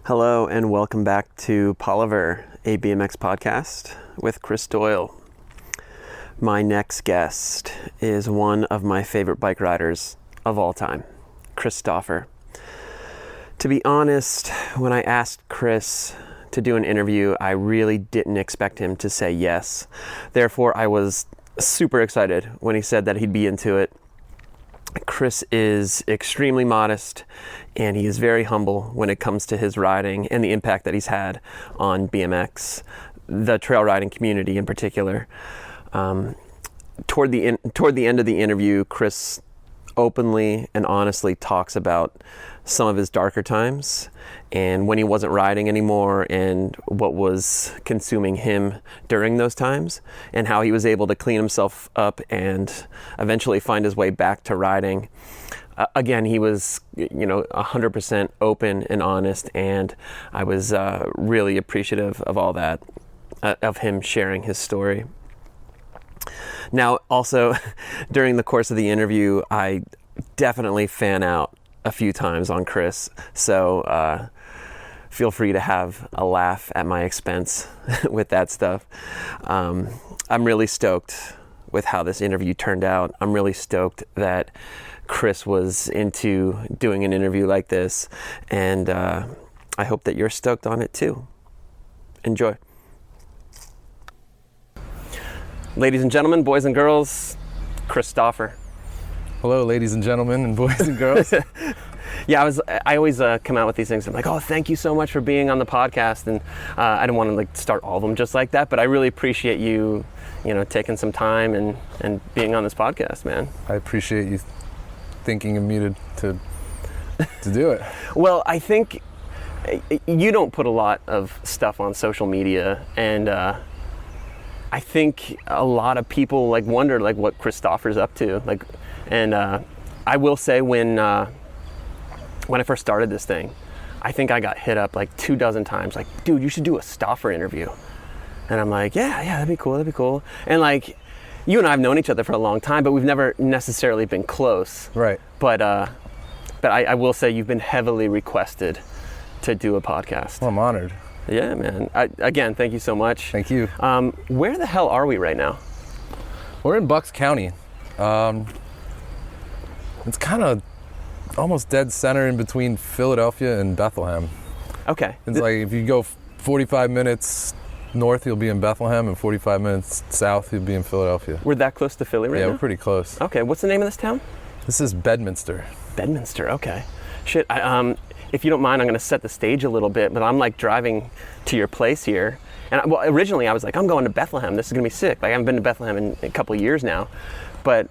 Hello and welcome back to Palaver, a BMX podcast with Chris Doyle. My next guest is one of my favorite bike riders of all time, Chris Stauffer. To be honest, when I asked Chris to do an interview, I really didn't expect him to say yes. Therefore, I was super excited when he said that he'd be into it. Chris is extremely modest and he is very humble when it comes to his riding and the impact that he's had on BMX, the trail riding community in particular. Toward the end of the interview, Chris openly and honestly talks about some of his darker times and when he wasn't riding anymore and what was consuming him during those times and how he was able to clean himself up and eventually find his way back to riding. Again, he was, 100% open and honest, and I was really appreciative of all that, of him sharing his story. Now, also, during the course of the interview, I definitely fan out a few times on Chris, so feel free to have a laugh at my expense with that stuff. I'm really stoked with how this interview turned out. I'm really stoked that Chris was into doing an interview like this, and I hope that you're stoked on it too. Enjoy. Ladies and gentlemen, boys and girls, Chris Stauffer. Hello, ladies and gentlemen and boys and girls. Yeah, I always come out with these things. I'm like, oh, thank you so much for being on the podcast, and I don't want to start all of them just like that, but I really appreciate you, taking some time and being on this podcast, man. I appreciate you thinking of me to do it. Well, I think you don't put a lot of stuff on social media, and I think a lot of people wonder what Chris Stauffer's up to, and I will say when I first started this thing, I think I got hit up 24 times, dude, you should do a Stauffer interview. And I'm like, yeah, that'd be cool. And you and I have known each other for a long time, but we've never necessarily been close. Right. But I will say you've been heavily requested to do a podcast. Well, I'm honored. Yeah, man. Again, thank you so much. Thank you. Where the hell are we right now? We're in Bucks County. It's kind of almost dead center in between Philadelphia and Bethlehem. Okay. It's if you go 45 minutes north, you'll be in Bethlehem, and 45 minutes south, you'll be in Philadelphia. We're that close to Philly right now? Yeah, we're pretty close. Okay, what's the name of this town? This is Bedminster. Bedminster, okay. Shit, if you don't mind, I'm going to set the stage a little bit, but I'm driving to your place here. And originally I was I'm going to Bethlehem. This is going to be sick. I haven't been to Bethlehem in a couple of years now. But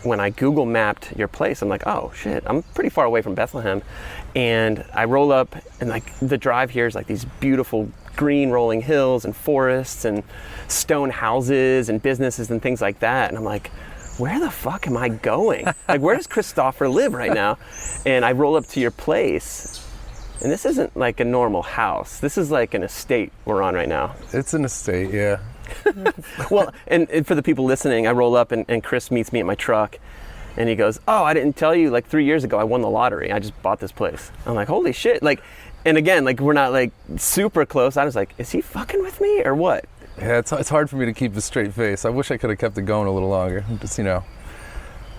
when I Google mapped your place, I'm oh shit, I'm pretty far away from Bethlehem. And I roll up and the drive here is these beautiful green rolling hills and forests and stone houses and businesses and things like that. And I'm where the fuck am I going? Where does Chris Stauffer live right now? And I roll up to your place, and this isn't a normal house. This is an estate we're on right now. It's an estate, yeah. Well, and for the people listening, I roll up and Chris meets me at my truck, and he goes, oh, I didn't tell you, 3 years ago I won the lottery. I just bought this place. I'm holy shit. And again, we're not super close. I was is he fucking with me or what? Yeah, it's hard for me to keep a straight face. I wish I could have kept it going a little longer. Just,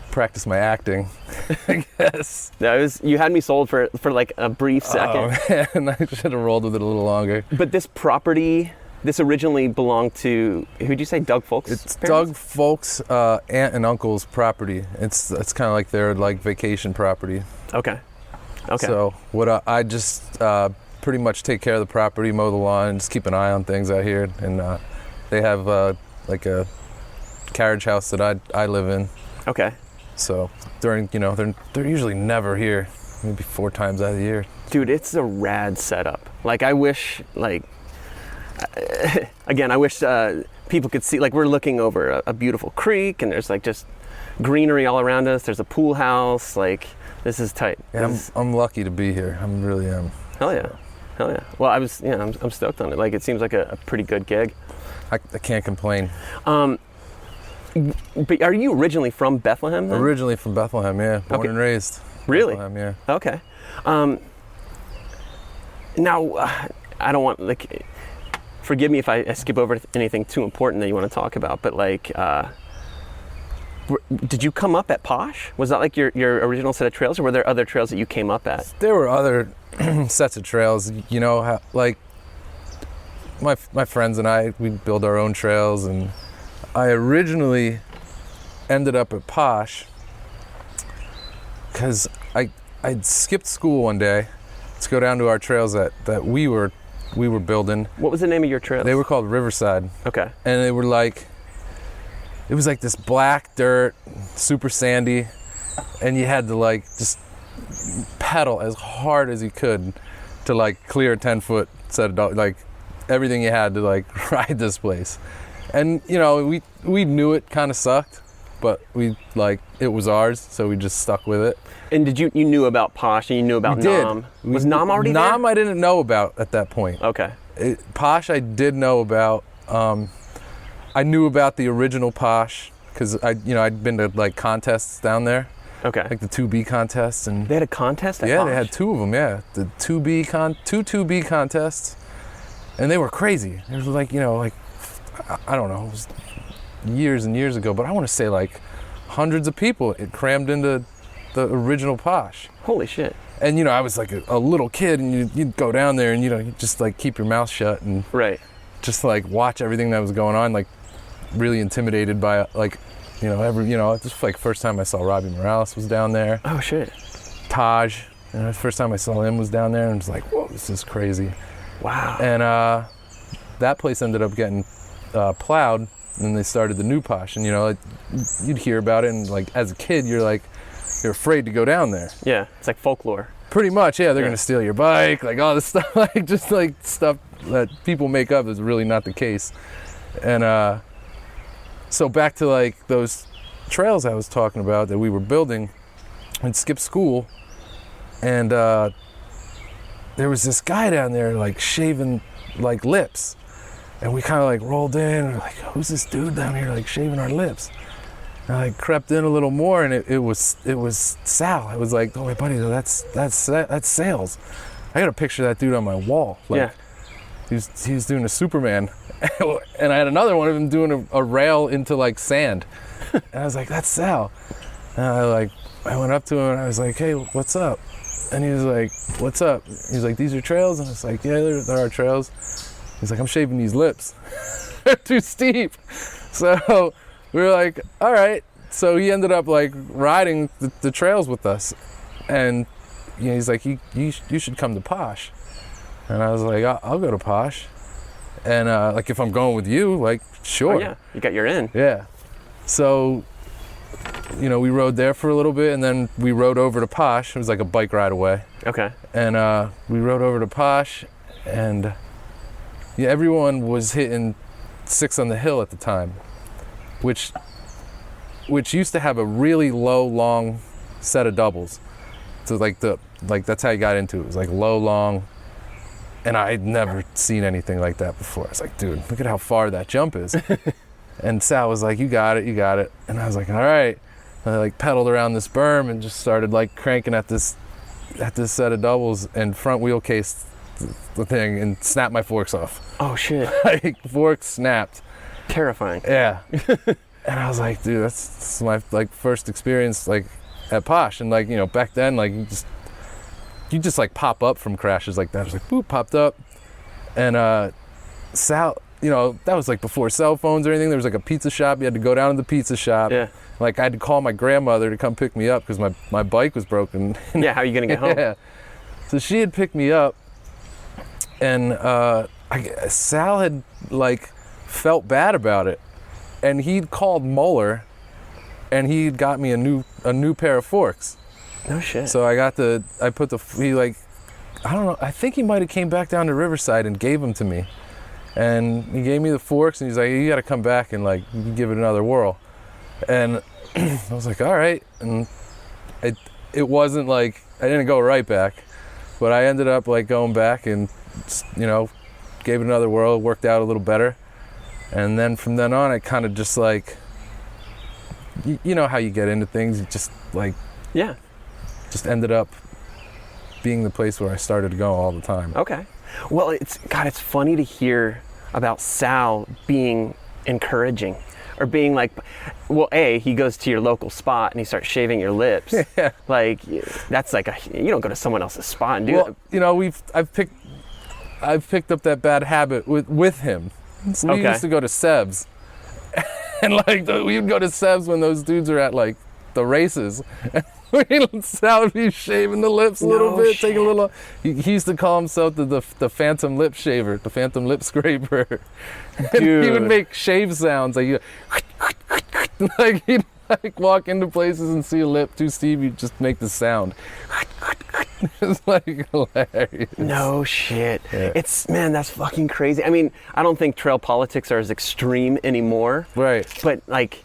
practice my acting, I guess. You had me sold for a brief second. Oh, man, I should have rolled with it a little longer. But this property, this originally belonged to, who'd you say, Doug Folks' It's parents? Doug Folks' aunt and uncle's property. It's kind of their vacation property. Okay. So what I just pretty much take care of the property, mow the lawn, just keep an eye on things out here. And they have a carriage house that I live in. Okay. So during, they're usually never here, maybe 4 times out of the year. Dude, it's a rad setup. I wish, again, I wish people could see, we're looking over a beautiful creek, and there's just greenery all around us. There's a pool house. This is tight. Yeah, I'm lucky to be here. I really am. Hell yeah. Well, I'm stoked on it. It seems like a pretty good gig. I can't complain. But are you originally from Bethlehem then? Originally from Bethlehem, yeah. Born and raised. Really? Bethlehem, yeah. Okay. Now, I don't want, like, forgive me if I skip over anything too important that you want to talk about, but like, did you come up at Posh? Was that like your original set of trails, or were there other trails that you came up at? There were other sets of trails, you know, like my friends and I, we'd build our own trails, and I originally ended up at Posh because I'd skipped school one day to go down to our trails that we were building. What was the name of your trails? They were called Riverside. Okay. And they were like, it was like this black dirt, super sandy, and you had to like just pedal as hard as you could to like clear a 10-foot set of like everything you had to like ride this place. And you know, we knew it kind of sucked, but we like it was ours, so we just stuck with it. And did you knew about Posh and you knew about Nam? Was Nam already there? Nam I didn't know about at that point. Okay. Posh I did know about. I knew about the original Posh because I'd been to like contests down there. Okay. Like the 2B contests, and they had a contest at Posh? Yeah, they had two of them. Yeah, the 2B contests, and they were crazy. It was like, you know, like I don't know, it was years and years ago, but I want to say like hundreds of people it crammed into the original Posh. Holy shit. And you know, I was like a little kid, and you'd go down there, and you know, you just like keep your mouth shut and right. Just like watch everything that was going on, like really intimidated by like, you know, this was like first time I saw Robbie Morales was down there. Oh shit. Taj, you know, the first time I saw him was down there, and it was like, whoa, this is crazy. Wow. And that place ended up getting plowed, and they started the new Posh, and you know, like, you'd hear about it, and like as a kid, you're afraid to go down there. Yeah, it's like folklore. Pretty much, yeah. They're gonna steal your bike, like all this stuff, like just like stuff that people make up is really not the case. And so back to like those trails I was talking about that we were building, and skipped school, and there was this guy down there like shaving like lips, and we kind of like rolled in, and we're like, who's this dude down here like shaving our lips? And I crept in a little more, and it was Sal. I was like, oh, my buddy, that's Sales. I got a picture of that dude on my wall. Like, yeah. He was doing a Superman, and I had another one of him doing a rail into like sand. And I was like, that's Sal. And I went up to him, and I was like, hey, what's up? And he was like, what's up? He's like, these are trails? And I was like, yeah, there are trails. He's like, I'm shaving these lips. They're too steep. So we were like, all right. So he ended up like riding the trails with us, and you know, he's like, you should come to Posh. And I was like, I'll go to Posh, and like if I'm going with you, like sure. Oh, yeah, you got your in. Yeah. So you know, we rode there for a little bit, and then we rode over to Posh. It was like a bike ride away. Okay. And we rode over to Posh, and yeah, everyone was hitting 6 on the hill at the time, which used to have a really low, long set of doubles. So like that's how you got into it. It was like low, long, and I'd never seen anything like that before. I was like, dude, look at how far that jump is. And Sal was like, you got it. And I was like, all right. And I like pedaled around this berm and just started like cranking at this set of doubles, and front wheel cased the thing and snapped my forks off. Oh shit. Like forks snapped. Terrifying. Yeah. And I was like, dude, that's my like first experience like at Posh. And like, you know, back then, like you just like pop up from crashes like that. I was like, boop, popped up. And Sal, you know, that was like before cell phones or anything. There was like a pizza shop. You had to go down to the pizza shop. Yeah. Like I had to call my grandmother to come pick me up because my bike was broken. Yeah, how are you gonna get home? Yeah. So she had picked me up, and Sal had like felt bad about it, and he'd called Mueller, and he'd got me a new pair of forks. No shit. So I don't know, I think he might have came back down to Riverside and gave them to me. And he gave me the forks, and he's like, you got to come back and like give it another whirl. And I was like, all right. And it wasn't like, I didn't go right back, but I ended up like going back and, you know, gave it another whirl, worked out a little better. And then from then on, I kind of just like, you know how you get into things, you just like, yeah, just ended up being the place where I started to go all the time. Okay. Well, it's funny to hear about Sal being encouraging or being like, well, he goes to your local spot and he starts shaving your lips. Yeah. Like, that's like you don't go to someone else's spot and do that. You know, I've picked up that bad habit with him. So we used to go to Seb's. And like we would go to Seb's when those dudes are at like the races. Sal would be shaving the lips a little bit, taking a little. He used to call himself the phantom lip shaver, the phantom lip scraper. Dude. He would make shave sounds like he'd like walk into places and see a lip too steep, he'd just make the sound. It's like hilarious. No shit. Yeah. Man, that's fucking crazy. I mean, I don't think trail politics are as extreme anymore. Right. But like,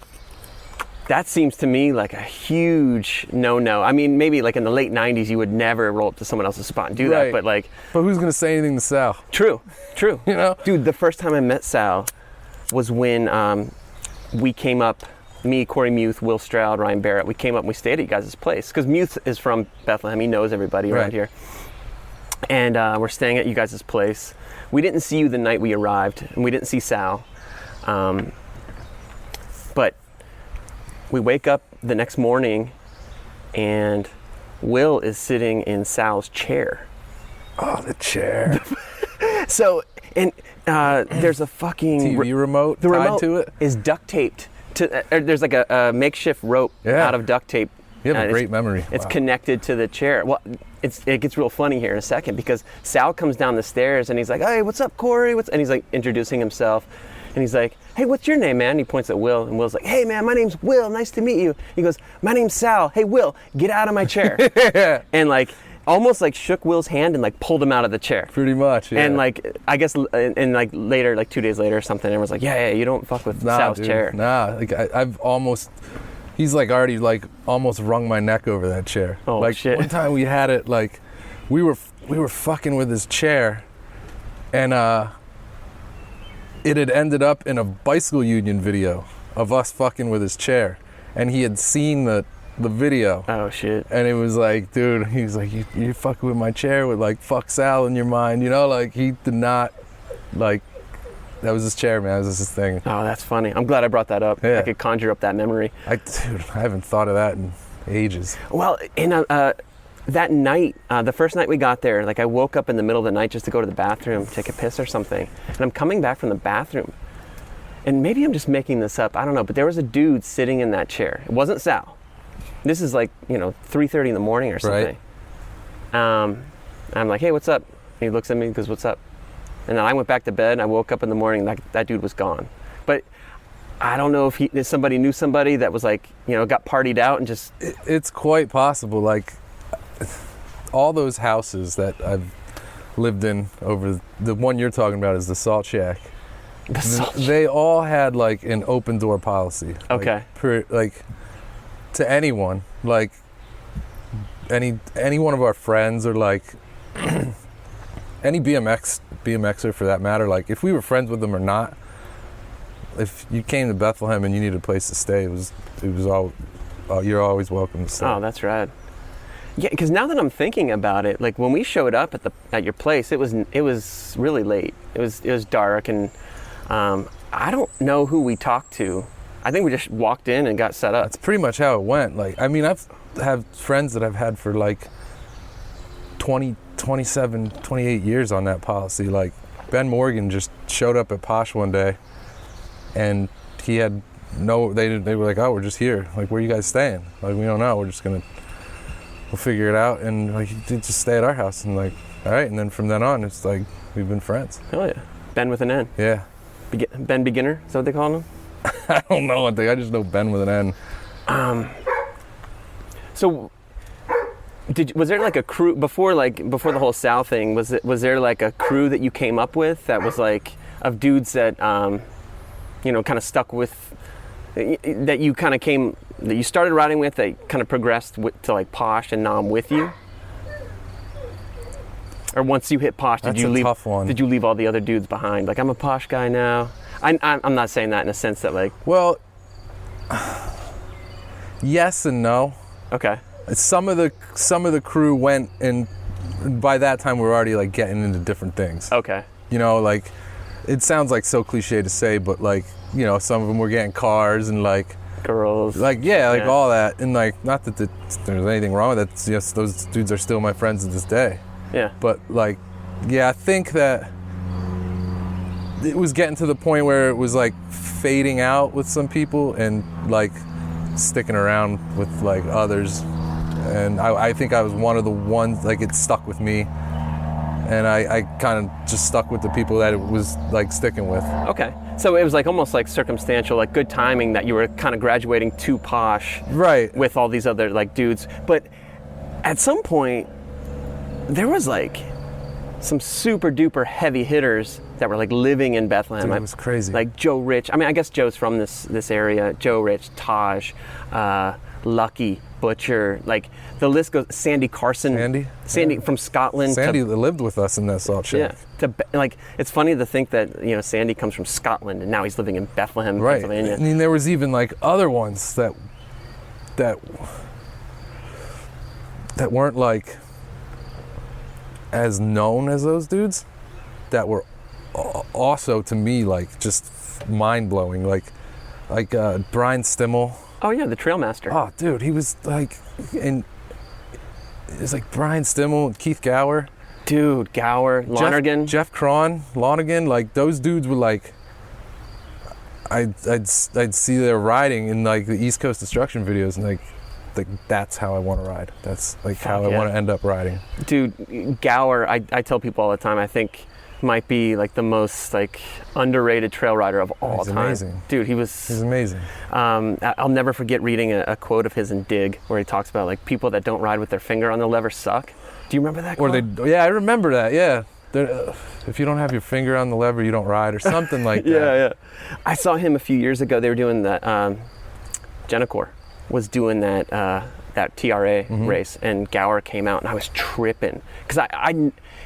that seems to me like a huge no-no. I mean, maybe like in the late 90s, you would never roll up to someone else's spot and do that. But who's going to say anything to Sal? True. You know? Dude, the first time I met Sal was when we came up, me, Corey Muth, Will Stroud, Ryan Barrett, we came up and we stayed at you guys' place. Because Muth is from Bethlehem. He knows everybody around here. And we're staying at you guys' place. We didn't see you the night we arrived, and we didn't see Sal. But we wake up the next morning, and Will is sitting in Sal's chair. Oh, the chair. So, and there's a fucking... TV remote tied to it? Is duct taped. There's like a makeshift rope out of duct tape. You have a great memory. It's connected to the chair. Well, it gets real funny here in a second because Sal comes down the stairs and he's like, "Hey, what's up, Corey?" And he's like introducing himself. And he's like, "Hey, what's your name, man?" And he points at Will. And Will's like, "Hey, man, my name's Will. Nice to meet you." He goes, "My name's Sal. Hey, Will, get out of my chair." And like, almost like shook Will's hand and like pulled him out of the chair. Pretty much, yeah. And like, I guess, and like later, like 2 days later or something, everyone's like, yeah, you don't fuck with Sal's chair. Nah, like he's like already like almost wrung my neck over that chair. Oh, like shit. One time we had it like, we were fucking with his chair, and it had ended up in a bicycle union video of us fucking with his chair, and he had seen the video. Oh shit. And it was like, dude, he was like, you fucking with my chair with like fuck Sal in your mind, you know, like he did not, like, that was his chair, man. That was his thing. Oh, that's funny. I'm glad I brought that up. Yeah. I could conjure up that memory. Dude, I haven't thought of that in ages. Well, in that night, the first night we got there, like I woke up in the middle of the night just to go to the bathroom, take a piss or something. And I'm coming back from the bathroom. And maybe I'm just making this up, I don't know, but there was a dude sitting in that chair. It wasn't Sal. This is like, 3:30 in the morning or something. Right. I'm like, "Hey, what's up?" And he looks at me and goes, "What's up?" And then I went back to bed and I woke up in the morning and that dude was gone. But I don't know if somebody knew somebody that was like, got partied out and just... It's quite possible. Like, all those houses that I've lived in over, the one you're talking about is the Salt Shack. The Salt Shack. They all had like an open door policy. Okay. Like to anyone, like any one of our friends or like any BMXer for that matter, like if we were friends with them or not, if you came to Bethlehem and you needed a place to stay, it was all you're always welcome to stay. Oh, that's rad. Yeah, because now that I'm thinking about it, like when we showed up at your place, it was really late. It was dark, and I don't know who we talked to. I think we just walked in and got set up. That's pretty much how it went. Like, I mean, I've had friends that I've had for like 20, 27, 28 years on that policy. Like, Ben Morgan just showed up at Posh one day, and he had they were like, "Oh, we're just here. Like, where are you guys staying?" Like, "We don't know. We'll figure it out." And like, you just stay at our house, and like, all right. And then from then on, it's like we've been friends. Hell yeah. Ben with an N. Yeah. Ben Beginner, is that what they call him? I don't know one thing. I just know Ben with an N. So, was there like a crew before the whole Sal thing? Was there like a crew that you came up with that was like of dudes that kind of stuck with, that you started riding with, that kind of progressed to like Posh and Nam with you? Or once you hit Posh, did you leave all the other dudes behind? Like, I'm a Posh guy now. I'm not saying that in a sense that like... Well, yes and no. Okay. Some of the crew went and by that time we're already like getting into different things. Okay. You know, like it sounds like so cliche to say, but like, you know, some of them were getting cars and like girls. Like all that, and like not that there's anything wrong with it. It's just those dudes are still my friends to this day. Yeah. But like, yeah, I think that it was getting to the point where it was like fading out with some people and like sticking around with like others. And I think I was one of the ones, like it stuck with me. And I kind of just stuck with the people that it was like sticking with. Okay. So it was like almost like circumstantial, like good timing that you were kind of graduating to Posh. Right. With all these other like dudes. But at some point, there was like some super duper heavy hitters that were like living in Bethlehem. Dude, it was crazy. Like Joe Rich. I mean, I guess Joe's from this area. Joe Rich, Taj, Lucky, Butcher, like the list goes. Sandy Carson. Sandy from Scotland. Sandy lived with us in that salt shack. Yeah. Like it's funny to think that, you know, Sandy comes from Scotland and now he's living in Bethlehem, right. Pennsylvania. I mean, there was even like other ones that weren't like as known as those dudes, that were also to me like just mind blowing. Like Brian Stimmel. Oh yeah, the Trailmaster. Oh dude, he was like, and it was like Brian Stimmel and Keith Gower. Dude, Gower, Lonergan. Jeff Cron, Lonergan, like those dudes were like, I'd see their riding in like the East Coast Destruction videos and like that's how I want to ride. That's like how I want to end up riding. Dude, Gower, I tell people all the time, I think might be like the most like underrated trail rider of all time. He's amazing. Dude, he's amazing. I'll never forget reading a quote of his in Dig where he talks about like people that don't ride with their finger on the lever suck. Do you remember that quote? Yeah, I remember that. Yeah. If you don't have your finger on the lever, you don't ride, or something like that. Yeah. I saw him a few years ago. They were doing that. Genacor was doing that TRA race, and Gower came out, and I was tripping because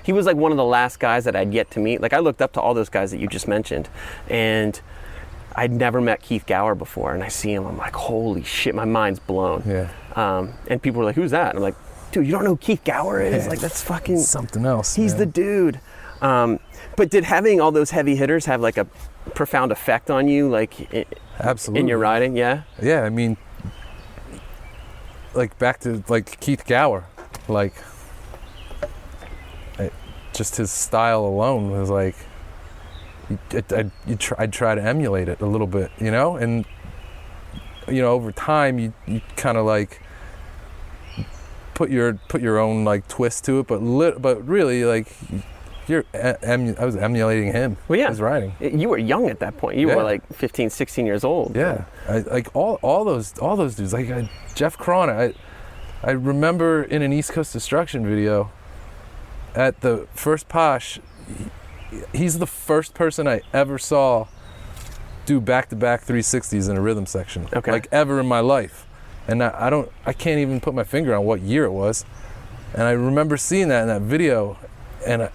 he was like one of the last guys that I'd yet to meet. Like I looked up to all those guys that you just mentioned, and I'd never met Keith Gower before, and I see him, I'm like, holy shit, my mind's blown. Yeah. And people were like, who's that? And I'm like, dude, you don't know who Keith Gower is? Yeah. Like that's fucking something else. He's the dude. But did having all those heavy hitters have like a profound effect on you, like absolutely in your riding? Yeah. Yeah, I mean, like back to like Keith Gower, like just his style alone was like, I'd try to emulate it a little bit, you know, and you know over time you kind of like put your own like twist to it, but really like I was emulating him. Well, yeah, his riding. You were young at that point. You were like 15, 16 years old. Yeah, like all those dudes. Like Jeff Cron. I remember in an East Coast Destruction video at the first Posh. He's the first person I ever saw do back-to-back 360s in a rhythm section. Okay. Like ever in my life. And I can't even put my finger on what year it was. And I remember seeing that in that video, and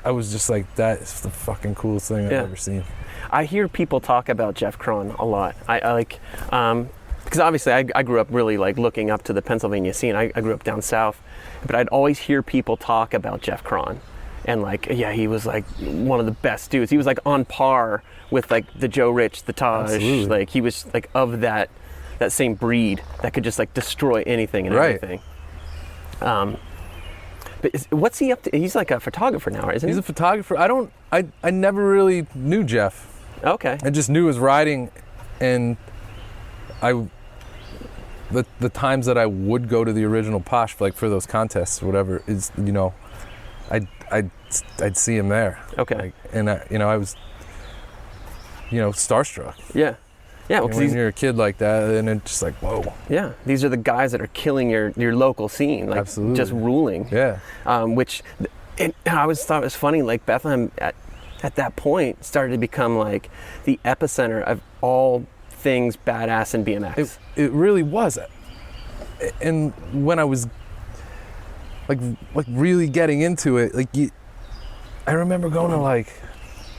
I was just like, that is the fucking coolest thing I've ever seen. I hear people talk about Jeff Cron a lot. I like, because obviously I grew up really like looking up to the Pennsylvania scene. I grew up down south, but I'd always hear people talk about Jeff Cron. And like, yeah, he was like one of the best dudes. He was like on par with like the Joe Rich, the Taj. Absolutely. Like he was like of that same breed that could just like destroy anything and everything. But what's he up to? He's like a photographer now, isn't he? He's a photographer. I never really knew Jeff. Okay. I just knew his riding, and the times that I would go to the original Posh, like for those contests or whatever, is, you know, I'd see him there. Okay. Like, and I was, you know, starstruck. Yeah. Yeah, well, when you're a kid like that, and it's just like, whoa. Yeah, these are the guys that are killing your local scene, like absolutely. Just ruling. Yeah. I always thought it was funny, like Bethlehem at that point started to become like the epicenter of all things badass in BMX. It really was. And when I was like really getting into it, like I remember going to like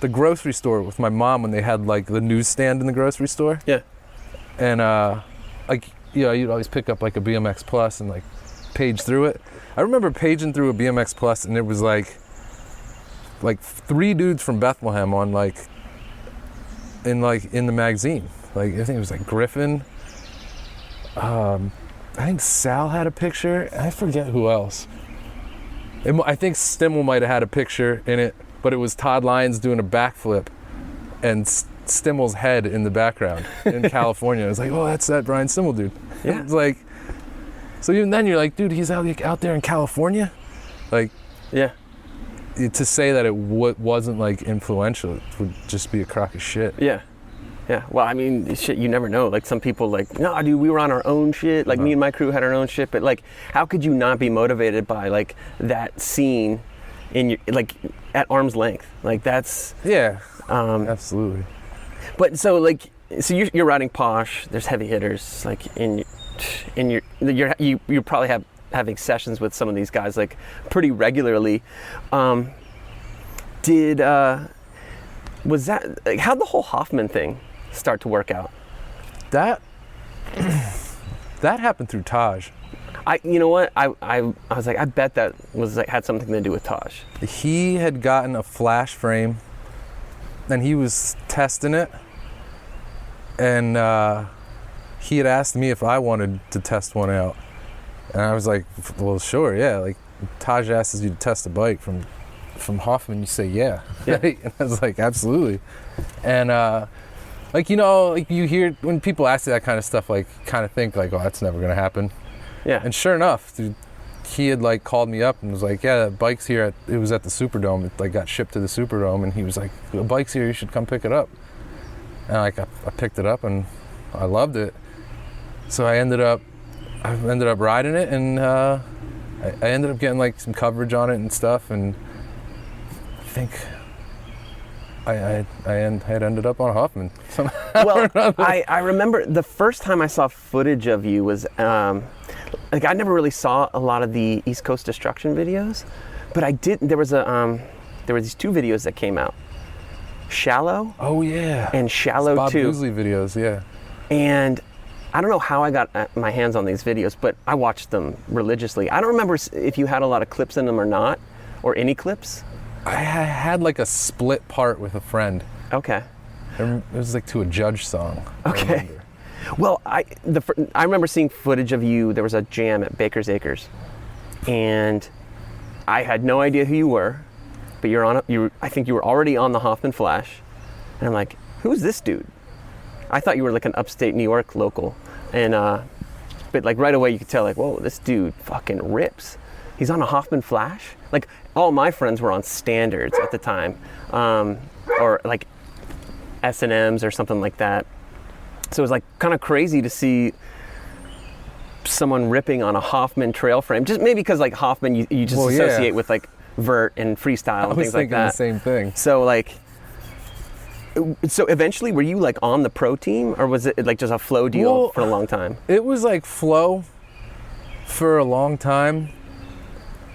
the grocery store with my mom when they had like the newsstand in the grocery store. Yeah. And like, you know, you'd always pick up like a BMX Plus and like page through it. I remember paging through a BMX Plus, and it was like 3 dudes from Bethlehem on in the magazine. Like, I think it was like Griffin. I think Sal had a picture. I forget who else. I think Stimmel might have had a picture in it, but it was Todd Lyons doing a backflip and Stimmel's head in the background in California. I was like, oh, that's that Brian Stimmel dude. Yeah. It's like, so even then you're like, dude, he's out there in California? Like, yeah. To say that it wasn't like influential would just be a crock of shit. Yeah. Yeah. Well, I mean, shit, you never know. Like, some people like, no, dude, we were on our own shit. Like, me and my crew had our own shit. But like, how could you not be motivated by like that scene in your, like, at arm's length? Like, that's... Yeah. Absolutely. But so like, so you're riding Posh. There's heavy hitters like you probably having sessions with some of these guys like pretty regularly. Was that like, how'd the whole Hoffman thing start to work out? That happened through Taj. You know what? I was like, I bet that was like had something to do with Taj. He had gotten a flash frame, and he was testing it, and he had asked me if I wanted to test one out, and I was like, well, sure, yeah. Like, Taj asks you to test a bike from Hoffman, you say yeah. Right? And I was like, absolutely. And like, you know, like you hear when people ask you that kind of stuff, like kind of think like, oh, that's never gonna happen. Yeah. And sure enough, dude, he had like called me up and was like, yeah, that bike's here. It was at the Superdome. It like got shipped to the Superdome, and he was like, the bike's here. You should come pick it up. And like I picked it up and I loved it. So I ended up riding it, and I ended up getting like some coverage on it and stuff. And I think I had ended up on Hoffman. Well, I remember the first time I saw footage of you was like, I never really saw a lot of the East Coast Destruction videos, but I did. There were these 2 videos that came out, Shallow. Oh yeah. And Shallow Bob 2. Boozley videos, yeah. And I don't know how I got my hands on these videos, but I watched them religiously. I don't remember if you had a lot of clips in them or not, or any clips. I had like a split part with a friend. Okay. It was like to a Judge song. Okay. Well, I remember seeing footage of you. There was a jam at Baker's Acres, and I had no idea who you were, but I think you were already on the Hoffman Flash, and I'm like, who's this dude? I thought you were like an upstate New York local, and but like right away you could tell, like, whoa, this dude fucking rips. He's on a Hoffman Flash. Like, all my friends were on standards at the time, or like S&Ms or something like that. So it was like kind of crazy to see someone ripping on a Hoffman trail frame. Just maybe because like Hoffman, you just associate with like vert and freestyle and things like that. I was thinking the same thing. So like, so eventually, were you like on the pro team, or was it like just a flow deal for a long time? It was like flow for a long time,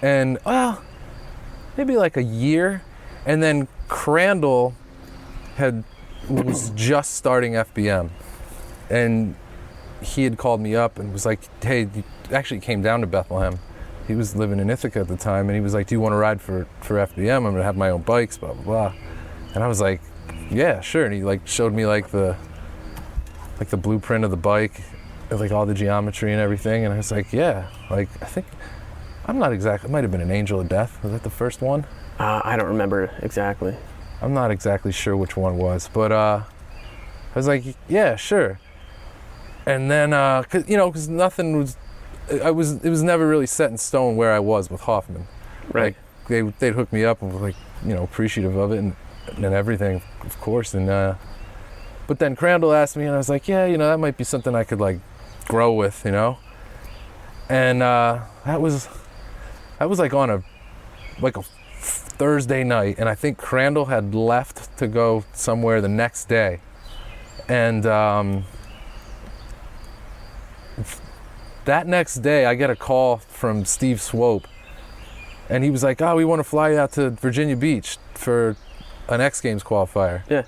and well, maybe like a year, and then Crandall was just starting FBM, and he had called me up and was like, hey, he actually came down to Bethlehem. He was living in Ithaca at the time, and he was like, do you want to ride for FBM? I'm gonna have my own bikes, blah blah blah. And I was like, yeah, sure. And he like showed me like the blueprint of the bike, like all the geometry and everything. And I was like, yeah, like I think it might have been an Angel of Death. Was that the first one? I don't remember exactly. I'm not exactly sure which one was, but I was like, yeah, sure. And then, because nothing was, it was never really set in stone where I was with Hoffman. Right. Like they'd hook me up and was like, appreciative of it and everything, of course. And but then Crandall asked me, and I was like, yeah, that might be something I could like grow with, And that was like on a Thursday night, and I think Crandall had left to go somewhere the next day, and that next day I get a call from Steve Swope, and he was like, oh, we want to fly you out to Virginia Beach for an X Games qualifier. Yeah.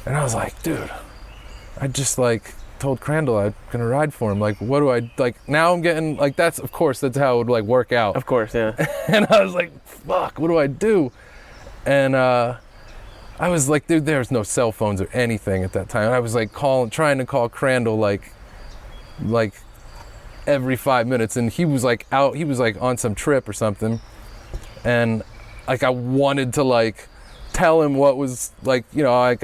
And I was like, dude, I just like told Crandall I'm gonna ride for him. Like, what do I like? Now I'm getting like that's how it would like work out. Of course, yeah. And I was like, fuck, what do I do? And I was like, dude, there's no cell phones or anything at that time. I was like trying to call Crandall like every 5 minutes, and he was like on some trip or something, and like I wanted to like tell him what was like, you know,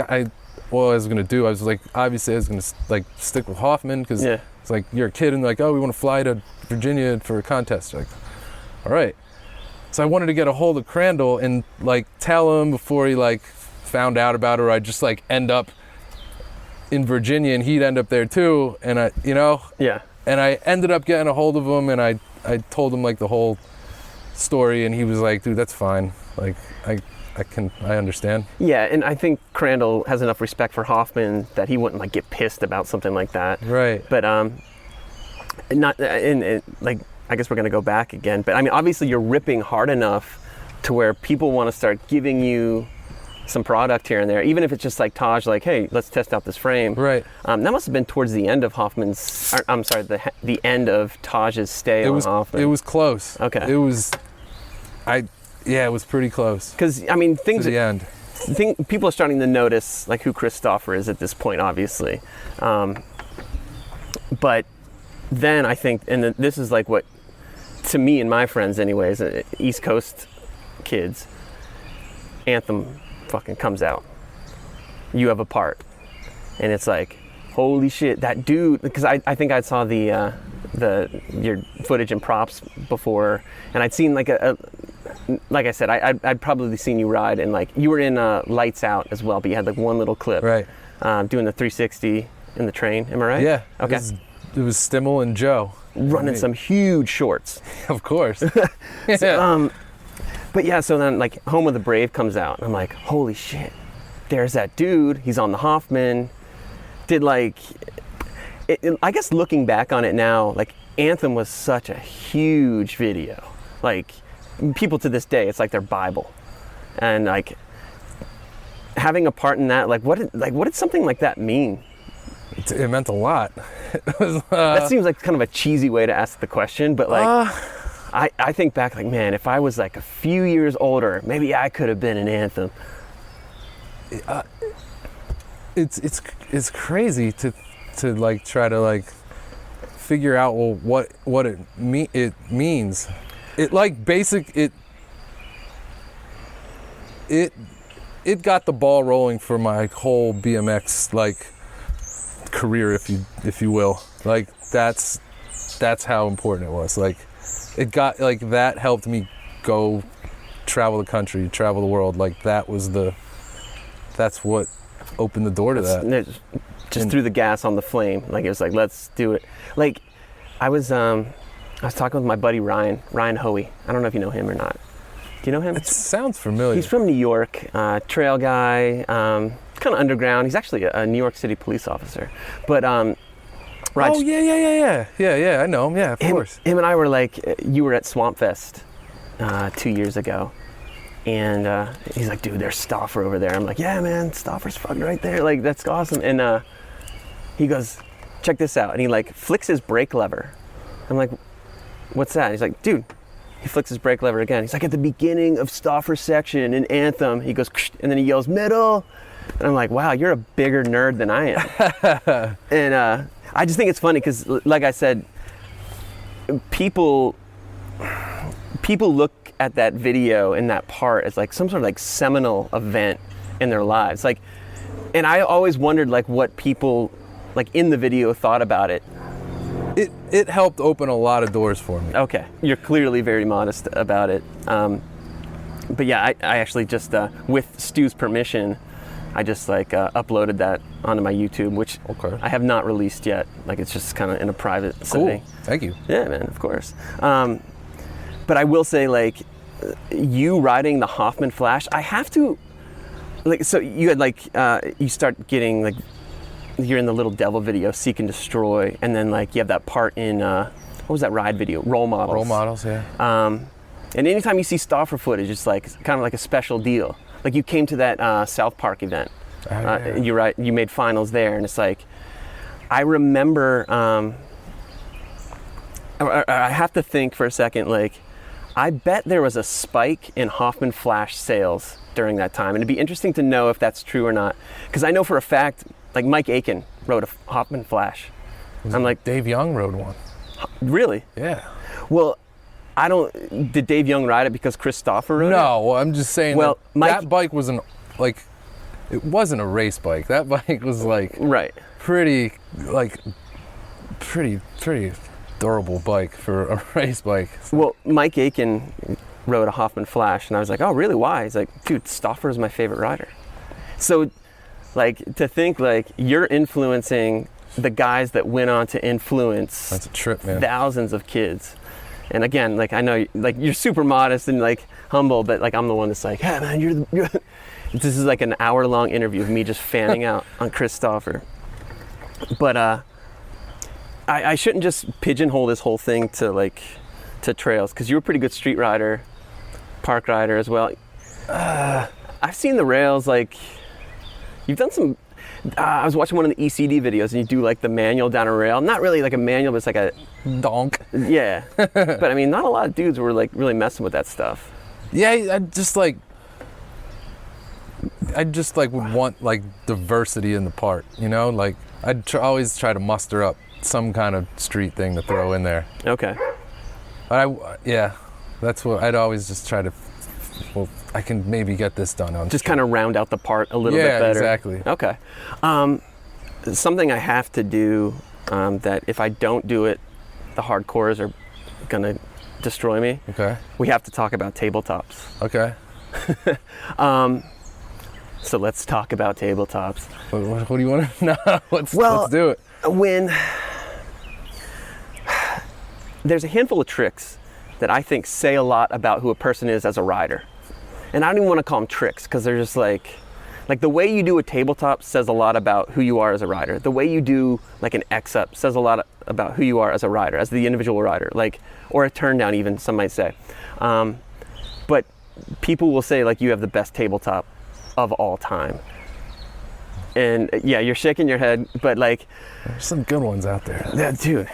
what I was gonna do. I was like, obviously I was gonna like stick with Hoffman because it's like you're a kid and like, oh, we want to fly to Virginia for a contest. Like, all right. So I wanted to get a hold of Crandall and like tell him before he like found out about it, or I'd just like end up in Virginia and he'd end up there too. And I, you know, and I ended up getting a hold of him, and I told him like the whole story, and he was like, dude, that's fine. Like I understand. Yeah, and I think Crandall has enough respect for Hoffman that he wouldn't like get pissed about something like that. Right. But not in like, I guess we're gonna go back again. But I mean, obviously you're ripping hard enough to where people want to start giving you some product here and there, even if it's just like Taj, like, hey, let's test out this frame. Right. That must have been towards the end of Hoffman's. I'm sorry, the end of Taj's stay on Hoffman. It was close. Okay. It was. It was pretty close. Because I mean, things to the end. People are starting to notice like who Chris Stauffer is at this point, obviously. But then I think, and this is like what, to me and my friends, anyways, East Coast kids, Anthem fucking comes out. You have a part, and it's like, holy shit, that dude. Because I think I saw your footage and props before, and I'd seen like like I said, I'd probably seen you ride, and like you were in Lights Out as well, but you had like one little clip, right? Doing the 360 in the train. Am I right? Yeah. Okay. It was Stimmel and Joe running some huge shorts. Of course. Yeah. So, but yeah, so then like Home of the Brave comes out, and I'm like, holy shit, there's that dude. He's on the Hoffman. Did like, I guess looking back on it now, like Anthem was such a huge video. Like people to this day, it's like their Bible, and like having a part in that, like what did something like that mean? It meant a lot. It was, that seems like kind of a cheesy way to ask the question, but like. I think back like, man, if I was like a few years older, maybe I could have been an Anthem. It's crazy to like try to like figure out what it means. It like it got the ball rolling for my whole BMX like career, if you will. Like that's how important it was. Like it got like that helped me go travel the country, travel the world. Like that's what opened the door to that. Just threw the gas on the flame. Like it was like, let's do it. Like I was talking with my buddy Ryan Hoey. I don't know if you know him or not. Do you know him? It sounds familiar. He's from New York, trail guy, kind of underground. He's actually a New York City police officer. But oh yeah, I know him. Yeah, of course. Him and I were like, you were at Swamp Fest 2 years ago, and he's like, dude, there's Stauffer over there. I'm like, yeah, man, Stauffer's fucking right there. Like that's awesome. And he goes, check this out, and he like flicks his brake lever. I'm like, what's that? And he's like, dude. He flicks his brake lever again. He's like, at the beginning of Stauffer's section in Anthem, he goes, and then he yells, middle. And I'm like, wow, you're a bigger nerd than I am. And I just think it's funny because, like I said, people look at that video and that part as like some sort of like seminal event in their lives. Like, and I always wondered like what people like in the video thought about it. It helped open a lot of doors for me. Okay, you're clearly very modest about it. But yeah, I actually just, with Stu's permission, I just like uploaded that onto my YouTube, which I have not released yet. Like it's just kind of in a private setting. Cool, thank you. Yeah, man, of course. But I will say, like, you riding the Hoffman Flash, I have to, like, so you had like, you start getting like, you're in the Little Devil video, Seek and Destroy, and then like you have that part in, what was that ride video? Role Models. Role Models, yeah. And anytime you see Stauffer footage, it's like kind of like a special deal. Like you came to that South Park event. Yeah. You made finals there, and it's like, I remember, I have to think for a second, like, I bet there was a spike in Hoffman Flash sales during that time. And it'd be interesting to know if that's true or not. Because I know for a fact, like Mike Aiken rode a Hoffman Flash. I'm like, Dave Young rode one. Really? Yeah. Well, did Dave Young ride it because Chris Stauffer rode it? No, well, I'm just saying that bike wasn't, like, it wasn't a race bike. That bike was, like, right. pretty durable bike for a race bike. So. Well, Mike Aiken rode a Hoffman Flash, and I was like, oh, really? Why? He's like, dude, Stauffer is my favorite rider. So, like, to think, like, you're influencing the guys that went on to influence that's a trip, man. Thousands of kids. And again, like, I know, like, you're super modest and, like, humble, but, like, I'm the one that's like, hey, man, you're this is like an hour-long interview of me just fanning out on Chris Stauffer. But I shouldn't just pigeonhole this whole thing to trails, because you're a pretty good street rider, park rider as well. I've seen the rails, like, you've done some, I was watching one of the ECD videos, and you do, like, the manual down a rail. Not really like a manual, but it's like a... donk. Yeah. But, I mean, not a lot of dudes were, like, really messing with that stuff. Yeah, I just would want, like, diversity in the part, you know? Like, I'd always try to muster up some kind of street thing to throw in there. Okay. But that's what I'd always just try to, well, I can maybe get this done on. Just kind of round out the part a little bit better. Yeah, exactly. Okay. Something I have to do, that if I don't do it, the hardcores are gonna destroy me. Okay. We have to talk about tabletops. Okay. So let's talk about tabletops. What do you want to know? Let's do it. When there's a handful of tricks that I think say a lot about who a person is as a rider. And I don't even want to call them tricks, because they're just like the way you do a tabletop says a lot about who you are as a rider. The way you do like an X-up says a lot about who you are as a rider, as the individual rider, like, or a turn down even, some might say. But people will say, like, you have the best tabletop of all time. And yeah, you're shaking your head, but, like, there's some good ones out there. Yeah, dude,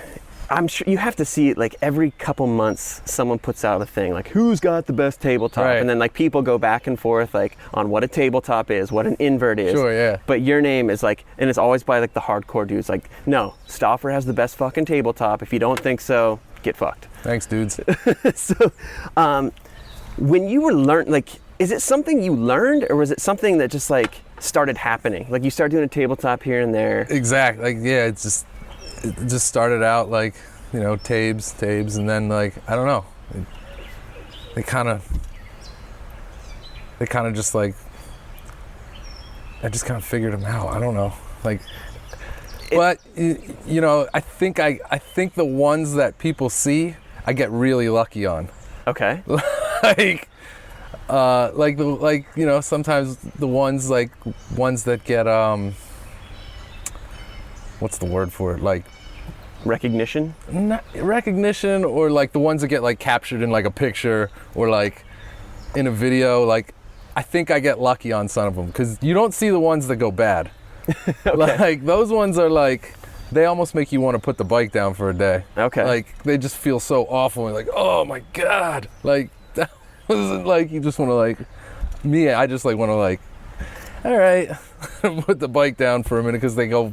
I'm sure you have to see it, like, every couple months someone puts out a thing like, who's got the best tabletop? Right. And then, like, people go back and forth, like, on what a tabletop is, what an invert is. Sure, yeah. But your name is like, and it's always by, like, the hardcore dudes, like, no, Stauffer has the best fucking tabletop. If you don't think so, get fucked. Thanks, dudes. So when you were like, is it something you learned, or was it something that just, like, started happening? Like, you started doing a tabletop here and there? Exactly. Like, yeah, it just started out, like, you know, tabes, and then, like, I don't know. They kind of just, like, I just kind of figured them out. I don't know. Like, but, you know, I think the ones that people see, I get really lucky on. Okay. like, you know, sometimes the ones that get, what's the word for it? Like, recognition? Not recognition, or like the ones that get, like, captured in, like, a picture or, like, in a video. Like, I think I get lucky on some of them, because you don't see the ones that go bad. Okay. Like, those ones are, like, they almost make you want to put the bike down for a day. Okay. Like, they just feel so awful, and, like, oh my God. Like, that wasn't, like, you just want to, like, me, I just, like, want to, like, all right, put the bike down for a minute, because they go,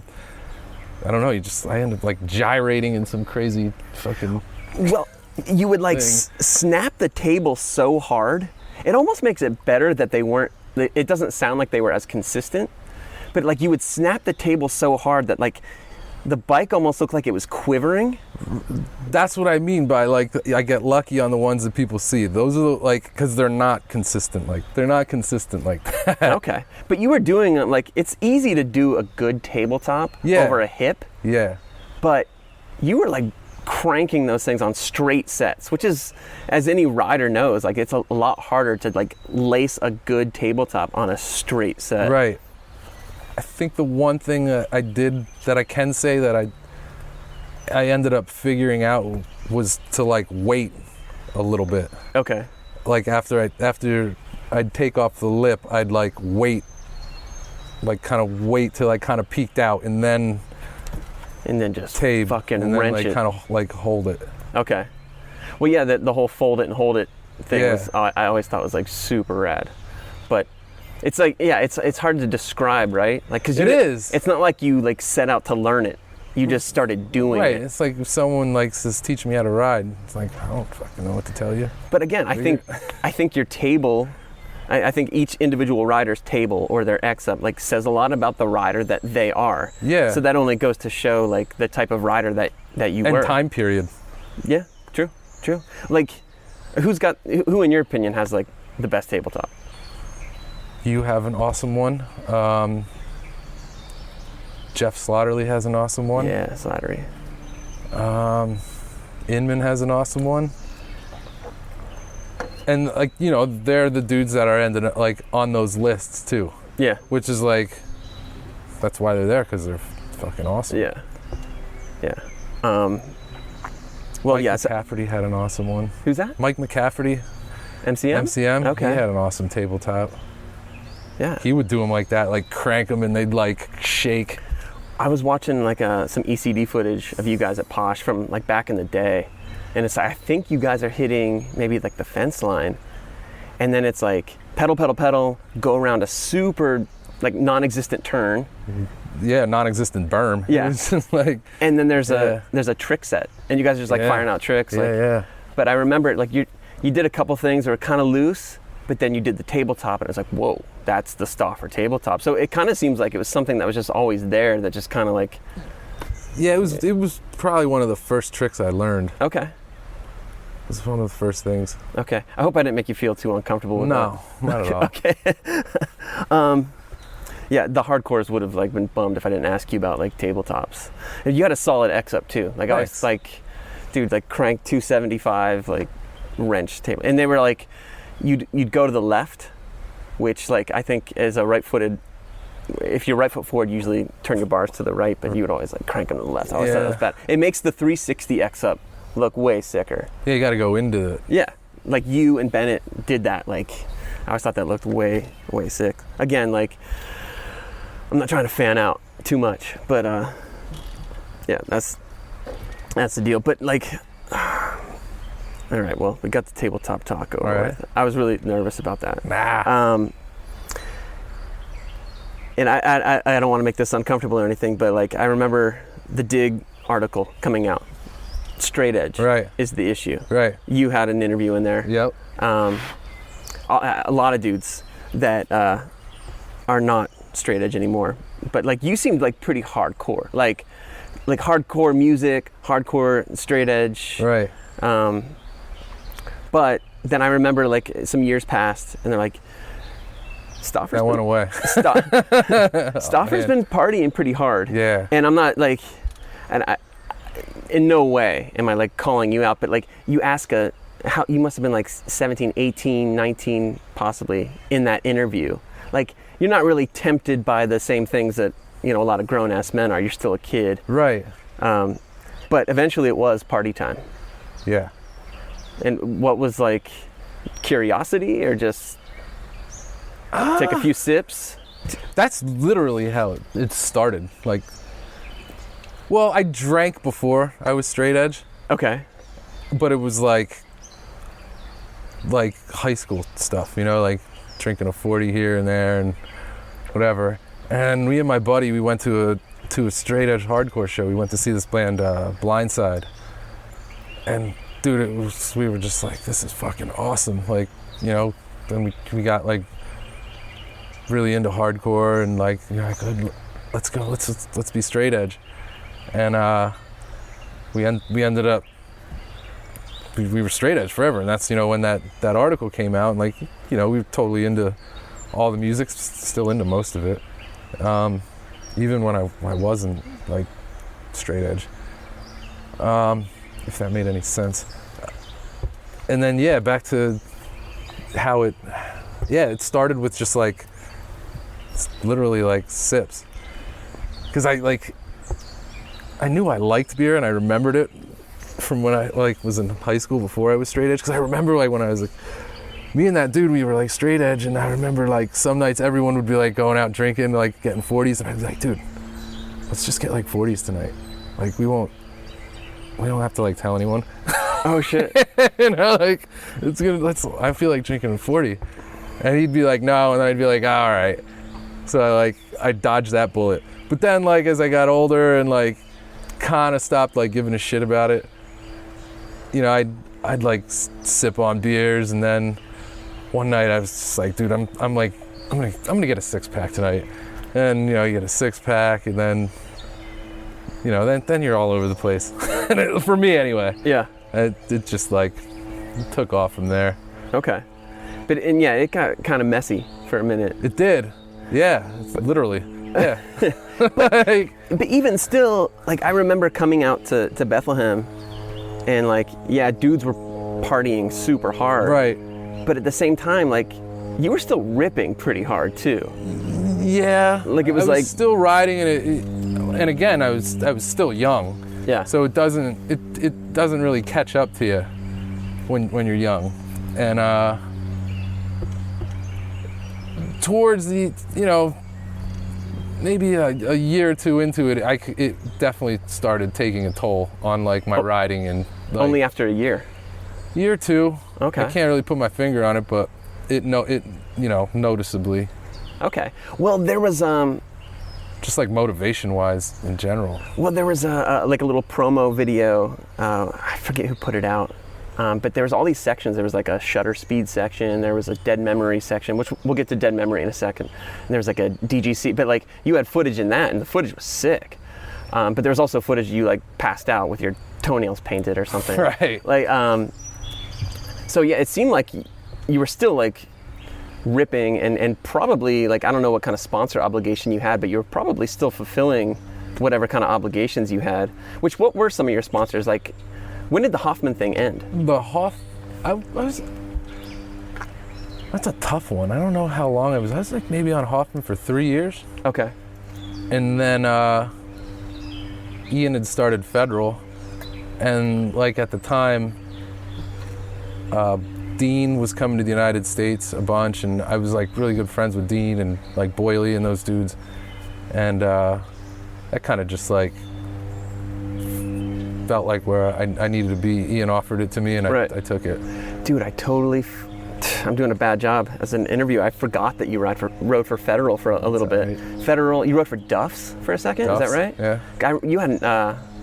I don't know, I end up, like, gyrating in some crazy fucking... Well, you would, like, snap the table so hard, it almost makes it better that they weren't, it doesn't sound like they were as consistent, but, like, you would snap the table so hard that, like, the bike almost looked like it was quivering. That's what I mean by, like, I get lucky on the ones that people see. Those are, like, because they're not consistent. Like, they're not consistent like that. Okay. But you were doing, like, it's easy to do a good tabletop over a hip. Yeah. But you were, like, cranking those things on straight sets, which is, as any rider knows, like, it's a lot harder to, like, lace a good tabletop on a straight set. Right. I think the one thing that I did that I can say that I ended up figuring out was to, like, wait a little bit. Okay. Like, after I'd take off the lip, I'd, like, wait, like, kind of wait till I kind of peaked out, and then and then just Tape, fucking and then wrench like it. kind of like hold it. Okay. Well, yeah, the whole fold it and hold it thing Yeah. was, I always thought was like super rad. But it's like, yeah, it's hard to describe, right? Like, cause It is. It's not like you like set out to learn it. You just started doing Right. it. It's like if someone like says, teach me how to ride. It's like, I don't fucking know what to tell you. But again, I think your table, I think each individual rider's table or their X-up like says a lot about the rider that they are. Yeah. So that only goes to show like the type of rider that you were. And time period. Yeah, true. Like, who in your opinion has like the best tabletop? You have an awesome one. Jeff Slaughterly has an awesome one. Yeah, Slattery. Inman has an awesome one. And like, you know, they're the dudes that are ended up like on those lists too. Yeah. Which is like, that's why they're there, because they're fucking awesome. Yeah. Well, Mike yeah. McCafferty had an awesome one. Who's that? Mike McCafferty. MCM? MCM. Okay. He had an awesome tabletop. Yeah. He would do them like that, like crank them and they'd like shake. I was watching like some ECD footage of you guys at Posh from like back in the day, and it's like, I think you guys are hitting maybe like the fence line, and then it's like pedal, go around a super like non-existent turn. Yeah, non-existent berm. Yeah. It's just like, And then there's a trick set, and you guys are just like firing out tricks. yeah, like, yeah. But I remember like you did a couple things that were kind of loose, but then you did the tabletop, and it was like, whoa, that's the Stauffer tabletop. So it kind of seems like it was something that was just always there, that just kind of like. Yeah, it was probably one of the first tricks I learned. Okay. It was one of the first things. Okay. I hope I didn't make you feel too uncomfortable with No, not at all. Okay. Yeah, the hardcores would have like been bummed if I didn't ask you about like tabletops. And you had a solid X-up too. Like I was Nice. like, dude, like crank 275, like wrench table, and they were like, you'd go to the left, which like I think as a right-footed, if you're right foot forward, usually turn your bars to the right, but you would always like crank them to the left. I always thought that was bad. It makes the 360 X-up look way sicker. Yeah, you got to go into it. Yeah, like you and Bennett did that. Like I always thought that looked way sick. Again, like I'm not trying to fan out too much, but yeah, that's the deal. But like, all right, well, we got the tabletop talk over with. I was really nervous about that. Nah. And I don't want to make this uncomfortable or anything, but like I remember the Dig article coming out. Straight edge is the issue. Right. You had an interview in there. Yep. A lot of dudes that are not straight edge anymore, but like you seemed like pretty hardcore, like hardcore music, hardcore straight edge. Right. But then I remember like some years passed, and they're like, Stauffer's That went away. Stauffer's been partying pretty hard. Yeah. And I'm not like, and I, in no way am I like calling you out, but like you ask how you must have been like 17, 18, 19 possibly in that interview. Like you're not really tempted by the same things that, you know, a lot of grown ass men are. You're still a kid. Right. But eventually it was party time. Yeah. And what was like curiosity or just take a few sips? That's literally how it started. Like, well, I drank before I was straight edge, Okay. but it was like high school stuff, you know, like drinking a 40 here and there and whatever. And me and my buddy, we went to a straight edge hardcore show. We went to see this band, Blindside. And dude, we were just like, this is fucking awesome. Like, you know, then we got like really into hardcore and like, you know, like, let's go, let's be straight edge. And we ended up, we were straight edge forever. And that's, you know, when that article came out, and like, you know, we were totally into all the music, still into most of it. Even when I wasn't like straight edge, if that made any sense. And then, yeah, back to how it started with just like, literally like sips. Cause I knew I liked beer, and I remembered it from when I like was in high school before I was straight edge. Cause I remember like when I was like, me and that dude, we were like straight edge, and I remember like some nights everyone would be like going out drinking, like getting 40s, and I'd be like, dude, let's just get like 40s tonight. like we don't have to like tell anyone. Oh shit. You know, like I feel like drinking 40. And he'd be like, no, and then I'd be like, all right. So I dodged that bullet. But then like as I got older and like kind of stopped like giving a shit about it, you know, I'd like sip on beers, and then one night I was just like, dude, I'm gonna get a 6-pack tonight. And you know, you get a 6-pack, and then you know, then you're all over the place. For me anyway. Yeah. It just like took off from there. Okay. But and yeah, it got kind of messy for a minute. It did. Yeah, literally. Yeah. But even still, like I remember coming out to Bethlehem, and like, yeah, dudes were partying super hard. Right. But at the same time, like, you were still ripping pretty hard too. Yeah. Like it was I like still riding, and again, I was still young. Yeah. So it doesn't really catch up to you when you're young, and towards the, you know, maybe a year or two into it, it definitely started taking a toll on like my riding, and like, only after a year. Year or two. Okay. I can't really put my finger on it, but it you know, noticeably. Okay. Well, there was just like motivation wise in general. Well, there was a little promo video. I forget who put it out. But there was all these sections. There was like a shutter speed section. There was a dead memory section, which we'll get to dead memory in a second. And there was like a DGC, but like you had footage in that, and the footage was sick. But there was also footage you like passed out with your toenails painted or something. Right. Like, so yeah, it seemed like you were still like ripping, and probably like, I don't know what kind of sponsor obligation you had, but you were probably still fulfilling whatever kind of obligations you had. What were some of your sponsors? Like, when did the Hoffman thing end? That's a tough one. I don't know how long I was like maybe on Hoffman for 3 years. Okay. And then Ian had started Federal, and like at the time, Dean was coming to the United States a bunch, and I was like really good friends with Dean and like Boyley and those dudes, and that kind of just like felt like where I needed to be. Ian offered it to me, and right. I took it. Dude, I'm doing a bad job as an interview. I forgot that you rode for Federal for a little bit. Right. Federal, you rode for Duff's for a second? Duff's, is that right? Yeah. You hadn't,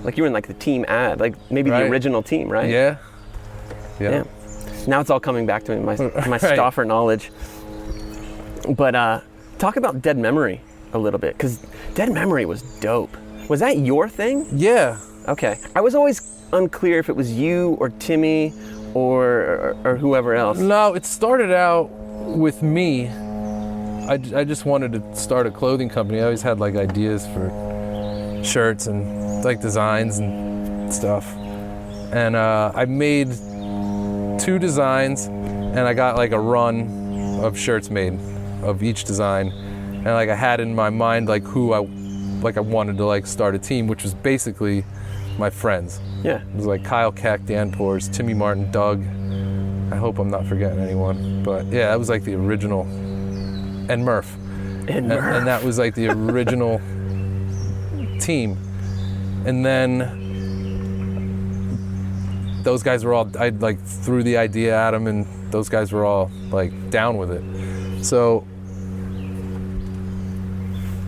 like you were in like the team ad, like maybe right. the original team, right? Yeah. Damn. Now it's all coming back to me, my right. Stauffer knowledge. But talk about Dead Memory a little bit, because Dead Memory was dope. Was that your thing? Yeah. Okay. I was always unclear if it was you or Timmy or whoever else. No, it started out with me. I just wanted to start a clothing company. I always had like ideas for shirts and like designs and stuff. And I made 2 designs, and I got like a run of shirts made of each design. And like I had in my mind like who I wanted to like start a team, which was basically my friends. Yeah. It was like Kyle Keck, Dan Pors, Timmy Martin, Doug. I hope I'm not forgetting anyone. But yeah, that was like the original. And Murph. And that was like the original team. And then those guys were all, I like threw the idea at them, and those guys were all like down with it. So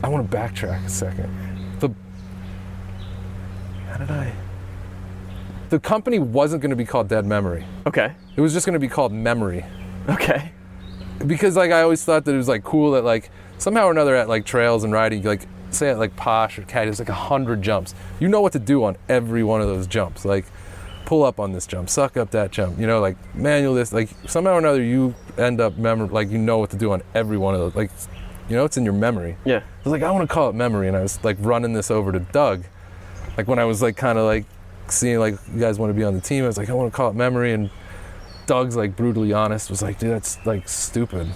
I want to backtrack a second. The company wasn't going to be called Dead Memory. Okay. It was just going to be called Memory. Okay. Because like I always thought that it was like cool that like somehow or another at like trails and riding, like say at like Posh or Caddy, there's like 100 jumps. You know what to do on every one of those jumps. Like pull up on this jump, suck up that jump, you know, like manual this, like somehow or another you end up like you know what to do on every one of those. Like, you know, it's in your memory. Yeah. I was like, I want to call it Memory, and I was like running this over to Doug. Like when I was like kind of like seeing like you guys want to be on the team, I was like, I want to call it Memory, and Doug's like brutally honest, was like, dude, that's like stupid.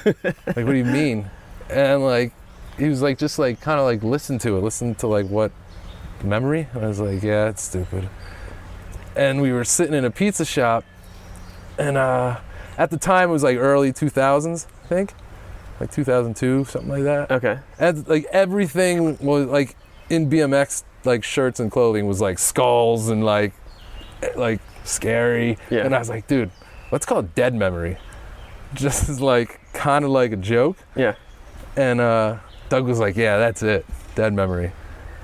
Like, what do you mean? And like he was like, just like kind of like listen to like what Memory? And I was like, yeah, it's stupid. And we were sitting in a pizza shop, and at the time it was like early 2000s, I think, like 2002, something like that. Okay. And like everything was like in BMX like shirts and clothing was like skulls and like scary. Yeah. And I was like, dude, let's call it Dead Memory. Just as like kind of like a joke. Yeah. And Doug was like, yeah, that's it. Dead Memory.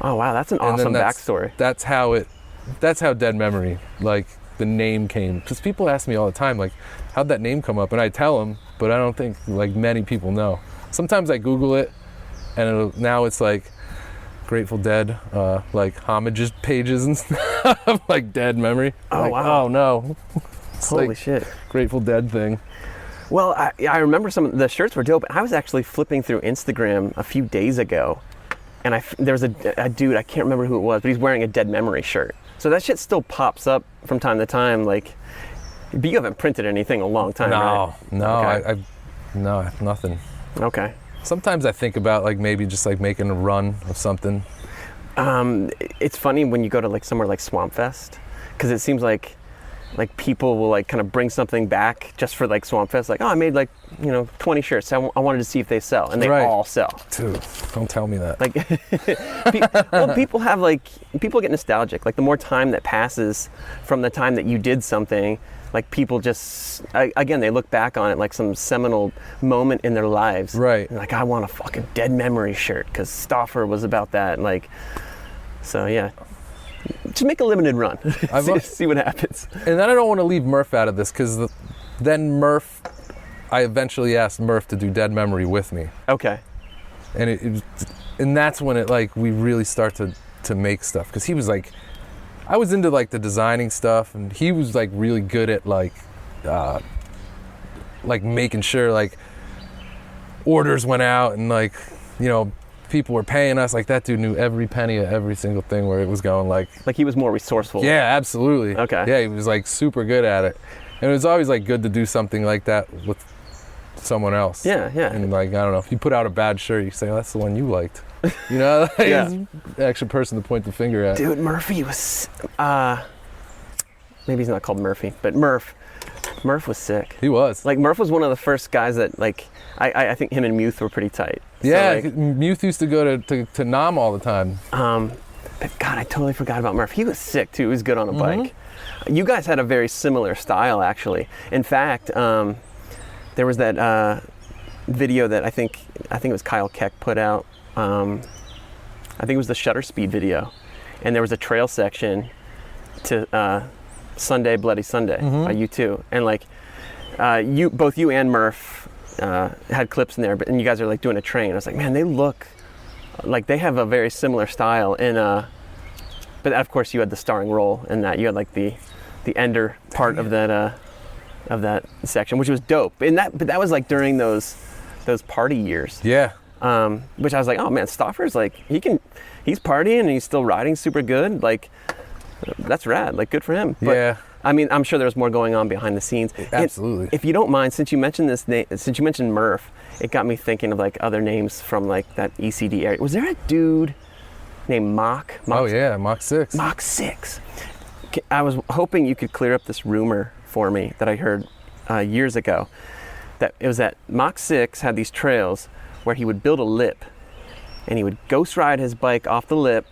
Oh wow, that's an awesome backstory. That's how Dead Memory, like the name came. Because people ask me all the time, like, how'd that name come up? And I tell them, but I don't think like many people know. Sometimes I Google it, and now it's like Grateful Dead, like homages pages and stuff, like Dead Memory. Oh like, wow. Oh no. It's Holy like shit. Grateful Dead thing. Well, I remember some of the shirts were dope. I was actually flipping through Instagram a few days ago, and there was a dude, I can't remember who it was, but he's wearing a Dead Memory shirt. So that shit still pops up from time to time, like, but you haven't printed anything in a long time, right? No, Okay. no, nothing. Okay. Sometimes I think about like maybe just like making a run of something. It's funny when you go to like somewhere like Swamp Fest, because it seems like people will like kind of bring something back just for like Swamp Fest, like, oh, I made like 20 shirts. I wanted to see if they sell, and they all sell. Dude, don't tell me that. Like, well, people get nostalgic. Like the more time that passes from the time that you did something, like people just again they look back on it like some seminal moment in their lives. Right. And like, I want a fucking Dead Memory shirt because Stauffer was about that. Like, so yeah. Just make a limited run. See what happens. And then I don't want to leave Murph out of this because then Murph, I eventually asked Murph to do Dead Memory with me. Okay. And and that's when it like we really start to make stuff, because he was like, I was into like the designing stuff, and he was like really good at like making sure like orders went out and like people were paying us. Like that dude knew every penny of every single thing where it was going. Like he was more resourceful. Yeah, absolutely. Okay. Yeah, he was like super good at it, and it was always like good to do something like that with someone else. Yeah. And like, I don't know, if you put out a bad shirt, you say, oh, that's the one you liked. Like, Yeah. he's the extra person to point the finger at. Dude, Murphy was maybe he's not called Murphy, but Murph was sick. He was. Like Murph was one of the first guys that like I think him and Muth were pretty tight. Yeah, so, like, Muth used to go to Nam all the time. But God, I totally forgot about Murph. He was sick too. He was good on a bike. You guys had a very similar style, actually. In fact, there was that video that I think it was Kyle Keck put out. I think it was the Shutter Speed video, and there was a trail section to Sunday Bloody Sunday by U2, and like both you and Murph had clips in there, and you guys are like doing a train. I was like, man, they look like they have a very similar style. And but of course, you had the starring role in that. You had like the ender part of that section, which was dope. And that was like during those party years. Yeah. Which I was like, oh man, Stauffer's like he's partying and he's still riding super good. Like that's rad. Like good for him. But, yeah. I mean, I'm sure there's more going on behind the scenes. Absolutely. And if you don't mind, since you mentioned Murph, it got me thinking of like other names from like that ECD area. Was there a dude named Mach? Oh yeah, Mach 6. Mach 6. I was hoping you could clear up this rumor for me that I heard years ago. That it was that Mach 6 had these trails where he would build a lip, and he would ghost ride his bike off the lip,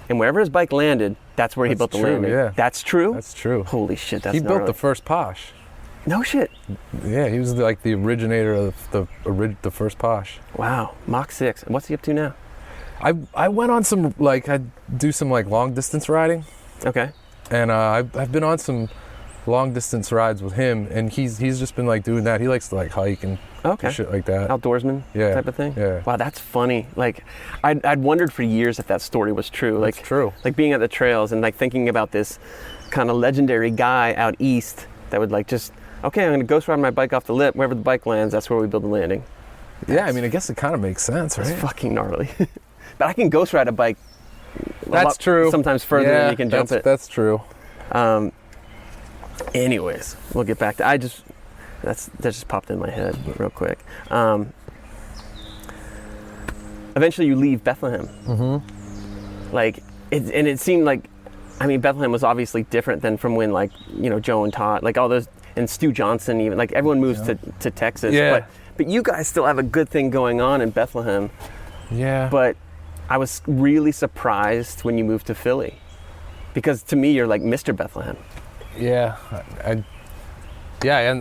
and wherever his bike landed, that's where he built the landing. Yeah. That's true? That's true. Holy shit, that's He gnarly. built the first Posh. No shit. Yeah, he was like the originator of the first Posh. Wow, Mach 6. What's he up to now? I went on some I do some like long distance riding. Okay. And I've been on some long distance rides with him, and he's just been like doing that. He likes to like hike and do shit like that. Outdoorsman type of thing? Yeah. Wow, that's funny. Like, I'd wondered for years if that story was true. Like, it's true. Like being at the trails and like thinking about this kind of legendary guy out east that would like just, okay, I'm going to ghost ride my bike off the lip. Wherever the bike lands, that's where we build the landing. Yeah, I mean, I guess it kind of makes sense, right? It's fucking gnarly. But I can ghost ride a bike. That's true. Sometimes further than you can jump it. That's true. Anyways, we'll get back to. That just popped in my head real quick. Eventually, you leave Bethlehem. Like, it seemed like, I mean, Bethlehem was obviously different than from when like Joe and Todd, like all those, and Stu Johnson, even like everyone moves to Texas. Yeah. But you guys still have a good thing going on in Bethlehem. Yeah. But I was really surprised when you moved to Philly, because to me you're like Mr. Bethlehem. Yeah, and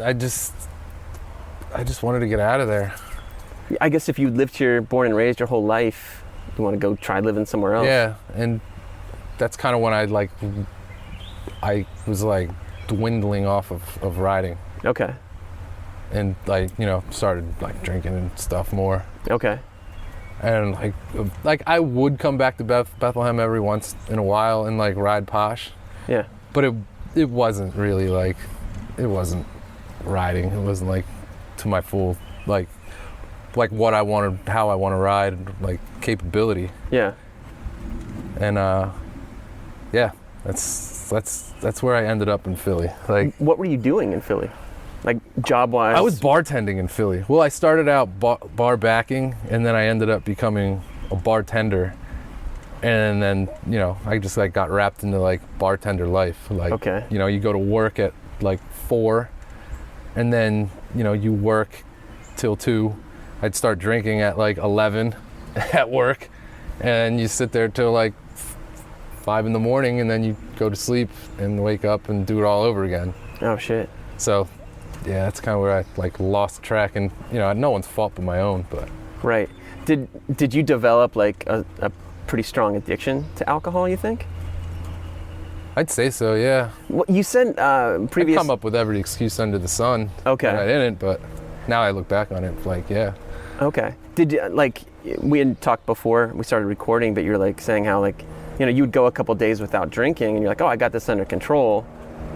I just wanted to get out of there. I guess if you lived here, born and raised your whole life, you want to go try living somewhere else. Yeah, and that's kind of when I was like dwindling off of riding. Okay. And started like drinking and stuff more. Okay. And like I would come back to Bethlehem every once in a while and like ride Posh. Yeah. But it wasn't really like, it wasn't riding. It wasn't like to my full like what I wanted, how I want to ride, like capability. Yeah. And that's where I ended up in Philly. Like, what were you doing in Philly? Like job-wise? I was bartending in Philly. Well, I started out bar backing, and then I ended up becoming a bartender. And then, I just like got wrapped into like bartender life. Like, okay. You go to work at like 4, and then, you work till 2. I'd start drinking at like 11 at work, and you sit there till like 5 in the morning, and then you go to sleep and wake up and do it all over again. Oh shit. So, yeah, that's kind of where I like lost track, and no one's fault but my own. But right. Did you develop like a pretty strong addiction to alcohol, you think? I'd say so, yeah. Well, you said previous. I come up with every excuse under the sun. Okay. And I didn't, but now I look back on it like, yeah. Okay. Did you, like, we had talked before we started recording, but you're like saying how like, you would go a couple days without drinking, and you're like, oh, I got this under control,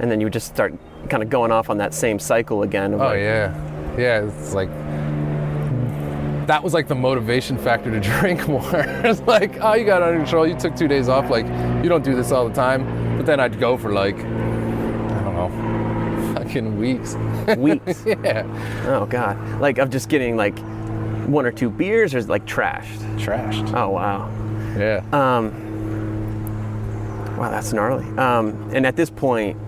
and then you would just start kind of going off on that same cycle again. Of oh, like, yeah. It's like, that was like the motivation factor to drink more. It's like, oh, you got it under control. You took 2 days off. Like, you don't do this all the time. But then I'd go for like, I don't know, fucking weeks. Weeks? Yeah. Oh, God. Like, of just getting like 1 or 2 beers, or like trashed? Trashed. Oh, wow. Yeah. Wow, that's gnarly. And at this point,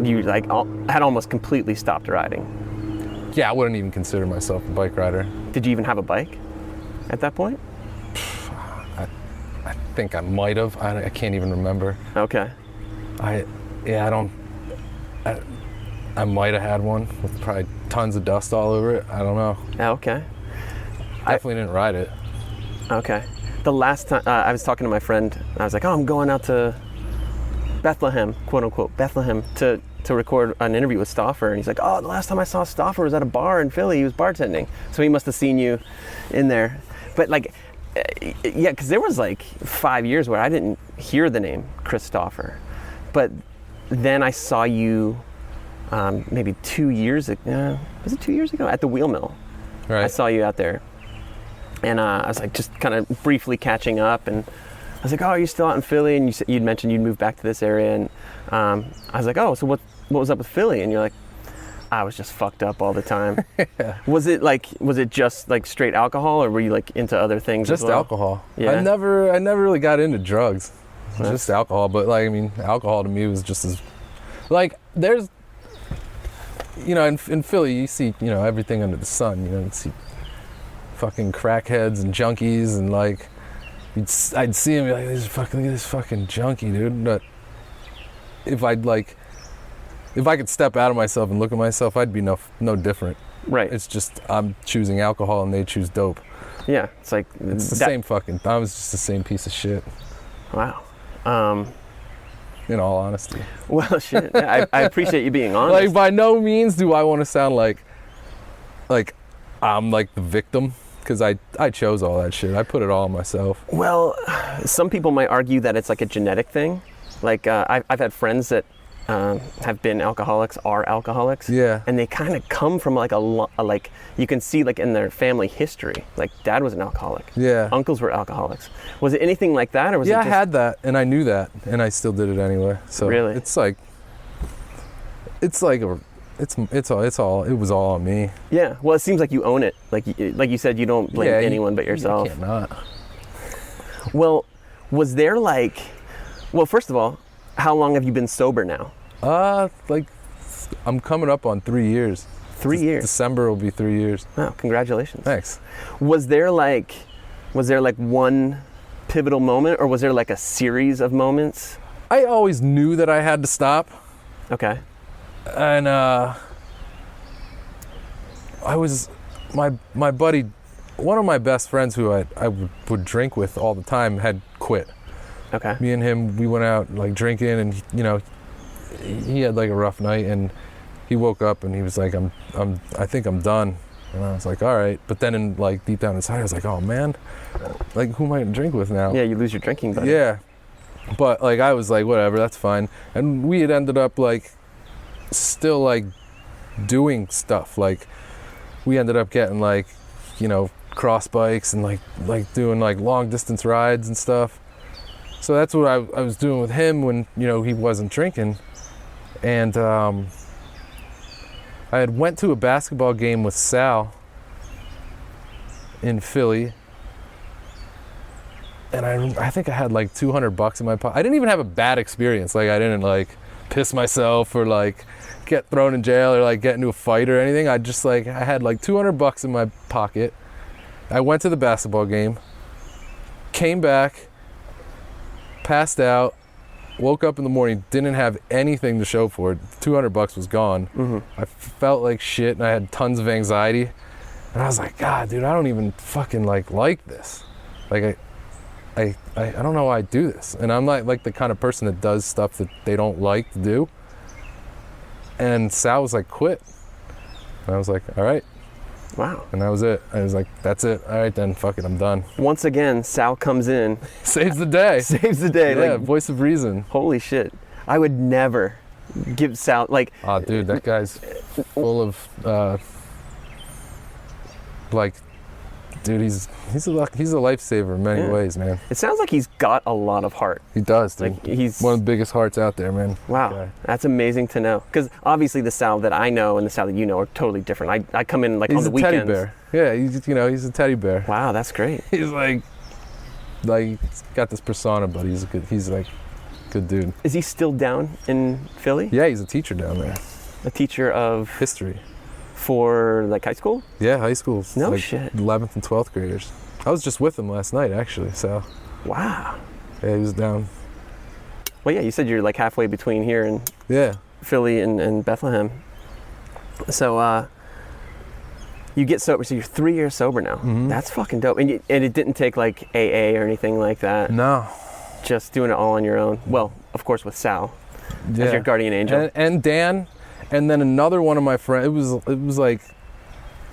you like had almost completely stopped riding. Yeah, I wouldn't even consider myself a bike rider. Did you even have a bike at that point? I think I might have. I can't even remember. Okay. I might have had one with probably tons of dust all over it. I don't know. Okay. Definitely didn't ride it. Okay. The last time I was talking to my friend, I was like, oh, I'm going out to Bethlehem, quote unquote, Bethlehem, to record an interview with Stauffer. And he's like, oh, the last time I saw Stauffer was at a bar in Philly. He was bartending. So he must have seen you in there. But like, yeah, because there was like 5 years where I didn't hear the name Chris Stauffer. But then I saw you maybe 2 years ago. Was it 2 years ago? At the Wheel Mill. Right. I saw you out there. And I was like just kind of briefly catching up, and I was like, oh, are you still out in Philly? And you'd mentioned you'd moved back to this area, and I was like, oh, so what was up with Philly? And you're like, I was just fucked up all the time. Yeah. Was it just like straight alcohol, or were you like into other things just as well? Alcohol. Yeah. I never really got into drugs. Just alcohol. But like, I mean, alcohol to me was just as, like, there's, in Philly, you see, everything under the sun. You see fucking crackheads and junkies, and like, I'd see him be like, look at this fucking junkie, dude. But if I could step out of myself and look at myself, I'd be no different. Right. It's just I'm choosing alcohol and they choose dope. Yeah, it's like it's the same fucking. I was just the same piece of shit. Wow. In all honesty. Well, shit. I appreciate you being honest. Like, by no means do I want to sound like I'm like the victim, because I chose all that shit. I put it all on myself. Well, some people might argue that it's like a genetic thing. Like I've had friends that have been alcoholics, are alcoholics. Yeah. And they kind of come from like like you can see like in their family history. Like dad was an alcoholic. Yeah. Uncles were alcoholics. Was it anything like that, or was it Yeah, just... I had that, and I knew that, and I still did it anyway. So really? It was all on me. Yeah. Well, it seems like you own it. Like you said, you don't blame anyone but yourself. You can't not. Well, was there like... Well, first of all, how long have you been sober now? Like, I'm coming up on 3 years. 3 years? December will be 3 years. Wow, congratulations. Thanks. Was there like one pivotal moment, or was there like a series of moments? I always knew that I had to stop. Okay. And I was, my buddy, one of my best friends who I would drink with all the time had quit. Okay. Me and him, we went out like drinking, and he had like a rough night, and he woke up and he was like, I think I'm done. And I was like, all right. But then in like deep down inside, I was like, oh man, like who am I gonna drink with now? Yeah, you lose your drinking buddy. Yeah. But like I was like, whatever, that's fine. And we had ended up like still like doing stuff. Like we ended up getting like, cross bikes and like doing like long distance rides and stuff. So that's what I was doing with him when, he wasn't drinking. And I had went to a basketball game with Sal in Philly, and I think I had like $200 in my pocket. I didn't even have a bad experience. Like I didn't like piss myself or like get thrown in jail or like get into a fight or anything. I just like, I had like $200 in my pocket. I went to the basketball game, came back, passed out, woke up in the morning, didn't have anything to show for it. $200 was gone. Mm-hmm. I felt like shit and I had tons of anxiety. And I was like, God, dude, I don't even fucking like this. Like I don't know why I do this. And I'm not like the kind of person that does stuff that they don't like to do. And Sal was like, quit. And I was like, all right. Wow. And that was it. I was like, that's it. All right then, fuck it, I'm done. Once again, Sal comes in. Saves the day. Saves the day. Yeah, like, voice of reason. Holy shit. I would never give Sal, like... Oh, dude, that guy's full of, dude, he's a lifesaver in many ways, man. It sounds like he's got a lot of heart. He does, dude. Like he's one of the biggest hearts out there, man. Wow, that's amazing to know. Because obviously the Sal that I know and the Sal that you know are totally different. I come in like on the weekends. He's a teddy bear. Yeah, he's a teddy bear. Wow, that's great. He's like he's got this persona, but he's like good dude. Is he still down in Philly? Yeah, he's a teacher down there. A teacher of history. For like high school? Yeah, high school. No like shit. 11th and 12th graders. I was just with him last night, actually. So. Wow. Yeah, he was down. Well, yeah, you said you're like halfway between here and Philly and Bethlehem. So you get sober. So you're 3 years sober now. Mm-hmm. That's fucking dope. And it didn't take like AA or anything like that. No. Just doing it all on your own. Well, of course with Sal as your guardian angel. And Dan. And then another one of my friends, it was like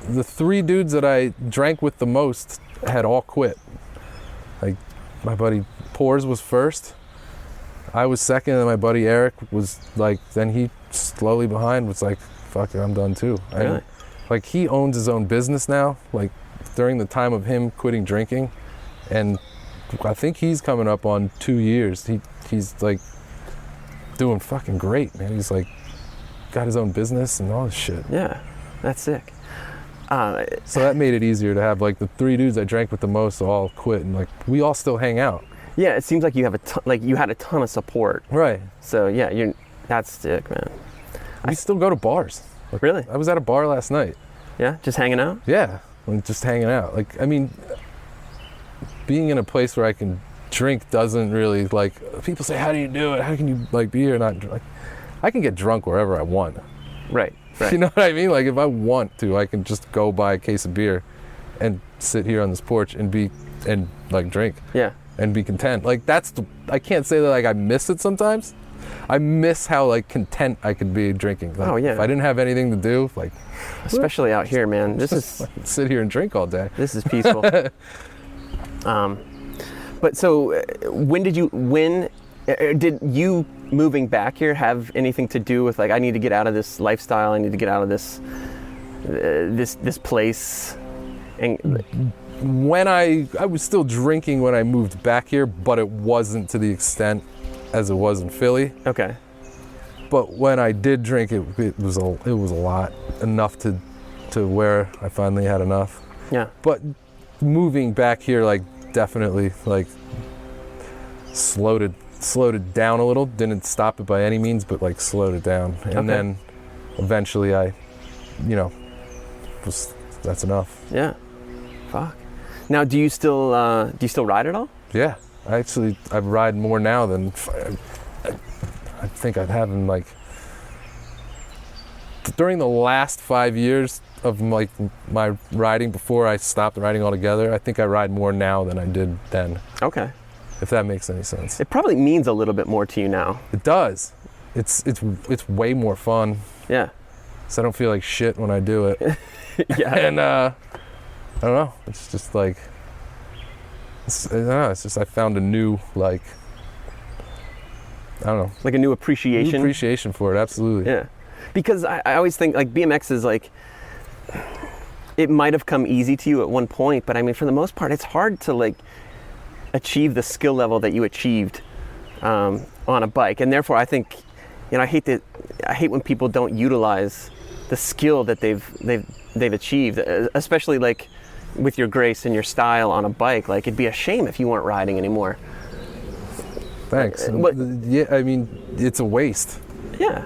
the three dudes that I drank with the most had all quit. Like my buddy Pours was first, I was second, and my buddy Eric was like, then he slowly behind was like, fuck it, I'm done too. Really? Like he owns his own business now, like during the time of him quitting drinking. And I think he's coming up on 2 years. He's like doing fucking great, man. He's like, got his own business and all this shit. Yeah, that's sick. So that made it easier to have like the three dudes I drank with the most all quit, and like we all still hang out. Yeah, it seems like you have you had a ton of support. Right. So yeah, that's sick, man. We still go to bars. Like, really? I was at a bar last night. Yeah, just hanging out? Yeah, just hanging out. Like, I mean, being in a place where I can drink doesn't really like. People say, "How do you do it? How can you like be here?" Not like. I can get drunk wherever I want. Right. You know what I mean? Like if I want to, I can just go buy a case of beer and sit here on this porch and like drink. Yeah. And be content. Like I can't say that like I miss it sometimes. I miss how like content I could be drinking. Like, if I didn't have anything to do, like especially out here, man. This is sit here and drink all day. This is peaceful. But so did you moving back here have anything to do with like, I need to get out of this lifestyle, I need to get out of this place? And when I was still drinking when I moved back here, but it wasn't to the extent as it was in Philly. Okay. But when I did drink, it was a lot, enough to where I finally had enough. Yeah. But moving back here, like definitely like slowed it down a little. Didn't stop it by any means, but like slowed it down. And then eventually that's enough. Yeah. Fuck. Now, do you still ride at all? Yeah. I ride more now than I think I'd have in like during the last 5 years of like my riding before I stopped riding altogether. I think I ride more now than I did then. Okay. If that makes any sense. It probably means a little bit more to you now. It does. It's way more fun. Yeah. So I don't feel like shit when I do it. Yeah. And I don't know. It's just like I don't know. It's just I found a new like I don't know. Like a new appreciation. New appreciation for it. Absolutely. Yeah. Because I always think like BMX is like, it might have come easy to you at one point, but I mean, for the most part, it's hard to like achieve the skill level that you achieved on a bike. And therefore I think, you know, I hate when people don't utilize the skill that they've achieved, especially like with your grace and your style on a bike. Like it'd be a shame if you weren't riding anymore. Thanks. But, yeah, I mean, it's a waste. Yeah.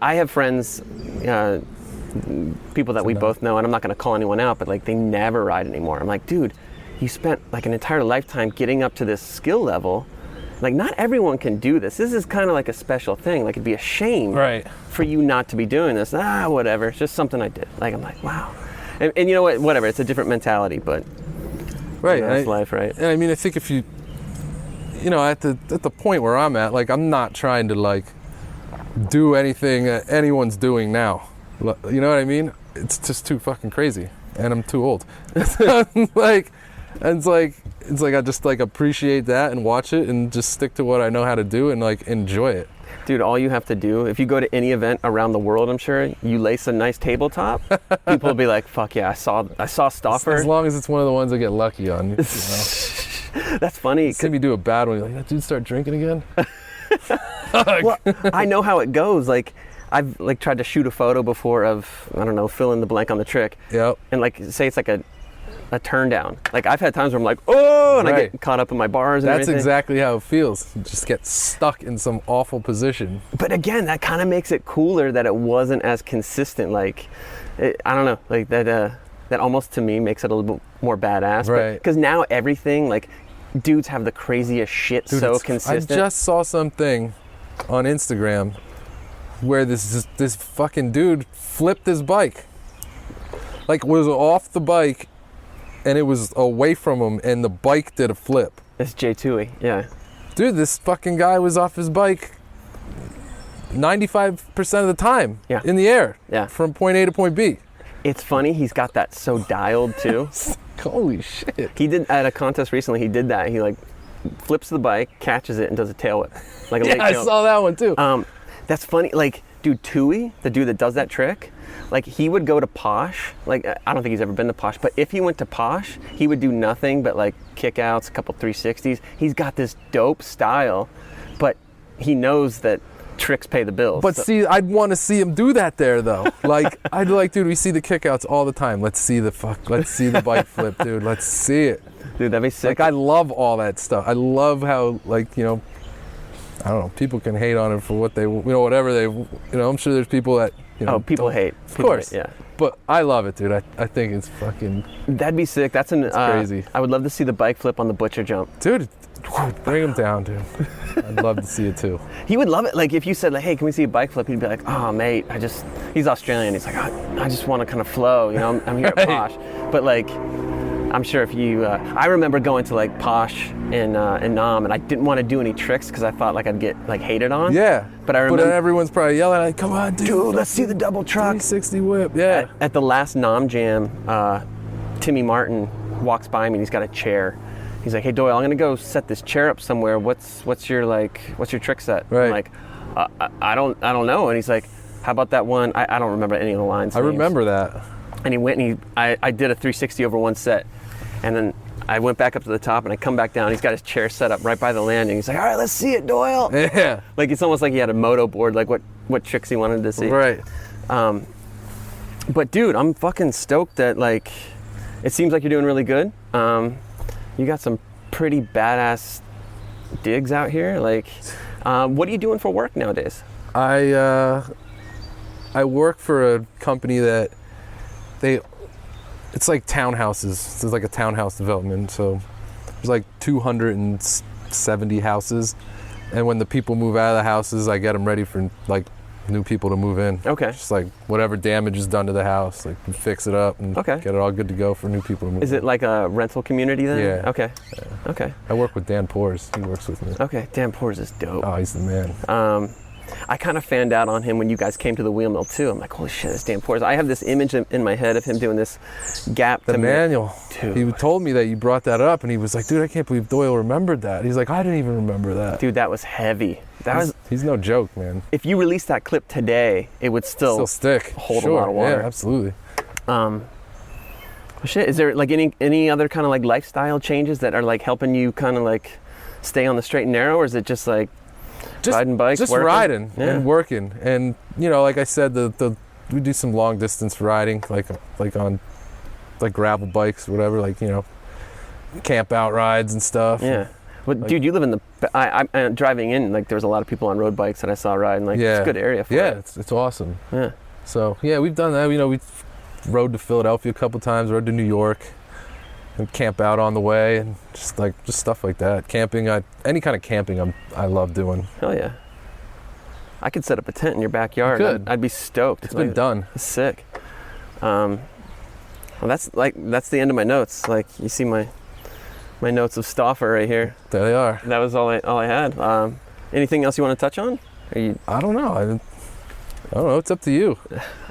I have friends, people that we both know, and I'm not going to call anyone out, but like they never ride anymore. I'm like, dude, you spent like an entire lifetime getting up to this skill level. Like not everyone can do this. This is kind of like a special thing. Like it'd be a shame for you not to be doing this. Whatever. It's just something I did. Like I'm like, wow. And you know what? Whatever. It's a different mentality, but right. You know, that's life, right? And I mean, I think if you know, at the point where I'm at, like I'm not trying to like do anything that anyone's doing now. You know what I mean? It's just too fucking crazy, and I'm too old. Like, and it's like I just like appreciate that and watch it and just stick to what I know how to do and like enjoy it. Dude, all you have to do, if you go to any event around the world, I'm sure, you lace a nice tabletop, people will be like, fuck yeah, I saw Stauffer. As long as it's one of the ones I get lucky on. You know? That's funny. See me do a bad one, you're like, that dude start drinking again? Well, I know how it goes. Like, I've like tried to shoot a photo before of, I don't know, fill in the blank on the trick. Yep. And like, say it's like a turn down. Like I've had times where I'm like, oh, and I get caught up in my bars and everything. That's exactly how it feels. You just get stuck in some awful position. But again, that kind of makes it cooler that it wasn't as consistent. Like, I don't know, like that almost to me makes it a little bit more badass. Right. Because now everything, like, dudes have the craziest shit. Dude, so consistent. I just saw something on Instagram where this fucking dude flipped his bike. Like, was off the bike and it was away from him and the bike did a flip. It's J2E, yeah. Dude, this fucking guy was off his bike 95% of the time in the air from point A to point B. It's funny, he's got that so dialed too. Holy shit. He did, at a contest recently, he did that. He like flips the bike, catches it, and does a tail whip. Like a late tail. I saw that one too. That's funny. Like, dude, Tui, the dude that does that trick, like he would go to Posh. Like, I don't think he's ever been to Posh, but if he went to Posh, he would do nothing but like kickouts, a couple 360s. He's got this dope style, but he knows that tricks pay the bills. But see, I'd want to see him do that there though. Like, I'd like, dude, we see the kickouts all the time. Let's see the bike flip, dude. Let's see it. Dude, that'd be sick. Like, I love all that stuff. I love how, like, you know, I don't know, people can hate on it for what they, you know, whatever they, you know, I'm sure there's people that, you know. Oh, people hate. Of course. Yeah. But I love it, dude. I think it's fucking. That'd be sick. It's crazy. I would love to see the bike flip on the butcher jump. Dude, bring him down, dude. I'd love to see it too. He would love it. Like, if you said, like, hey, can we see a bike flip? He'd be like, oh, mate, he's Australian. He's like, I just want to kind of flow. You know, I'm here at Posh. But, like, I'm sure if you, I remember going to like Posh in Nam, and I didn't want to do any tricks because I thought like I'd get like hated on. Yeah. But I remember. But everyone's probably yelling like, come on, dude, let's see the double truck. 360 whip. Yeah. At the last Nam Jam, Timmy Martin walks by me and he's got a chair. He's like, hey Doyle, I'm gonna go set this chair up somewhere. What's your trick set? Right. I'm like, I don't know. And he's like, how about that one? I don't remember any of the lines. I remember that. And he went and I did a 360 over one set. And then I went back up to the top and I come back down. He's got his chair set up right by the landing. He's like, all right, let's see it, Doyle. Yeah. Like, it's almost like he had a moto board, like what tricks he wanted to see. Right. But dude, I'm fucking stoked that, like, it seems like you're doing really good. You got some pretty badass digs out here. Like, what are you doing for work nowadays? I work for a company that it's like townhouses. It's like a townhouse development. So there's like 260 70 houses, and when the people move out of the houses, I get them ready for like new people to move in. Okay. Just like whatever damage is done to the house, like we fix it up and Okay. get it all good to go for new people to move in. Is it like a rental community then? Yeah. Okay. Yeah. Okay. I work with Dan Pors. He works with me. Okay. Dan Pors is dope. Oh, he's the man. I kind of fanned out on him when you guys came to the wheel mill too. I'm like, holy shit, this Dan Pors. I have this image in my head of him doing this gap. The manual. Dude. He told me that you brought that up, and he was like, dude, I can't believe Doyle remembered that. He's like, I didn't even remember that. Dude, that was heavy. He's no joke, man. If you released that clip today, it would still stick. hold a lot of water. Yeah, absolutely. Shit, is there like any other kind of like lifestyle changes that are like helping you kind of like stay on the straight and narrow, or is it just like riding bikes, just working? riding Yeah. and working, and you know, like I said, we do some long distance riding, like on like gravel bikes or whatever, like, you know, camp out rides and stuff. Yeah. But like, dude, you live in the. I'm driving in. Like, there was a lot of people on road bikes that I saw riding. Like, it's a good area for it. Yeah, it's awesome. Yeah. So yeah, we've done that. You know, we rode to Philadelphia a couple times, rode to New York, and camp out on the way, and just stuff like that. Camping, any kind of camping, I love doing. Hell yeah. I could set up a tent in your backyard. Good. I'd be stoked. It's been done. It's sick. Well, that's the end of my notes. Like, you see my notes of Stauffer right here. There they are. That was all I had. Anything else you want to touch on? I don't know. I don't know. It's up to you.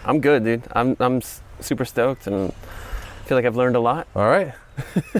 I'm good, dude. I'm super stoked, and I feel like I've learned a lot. All right.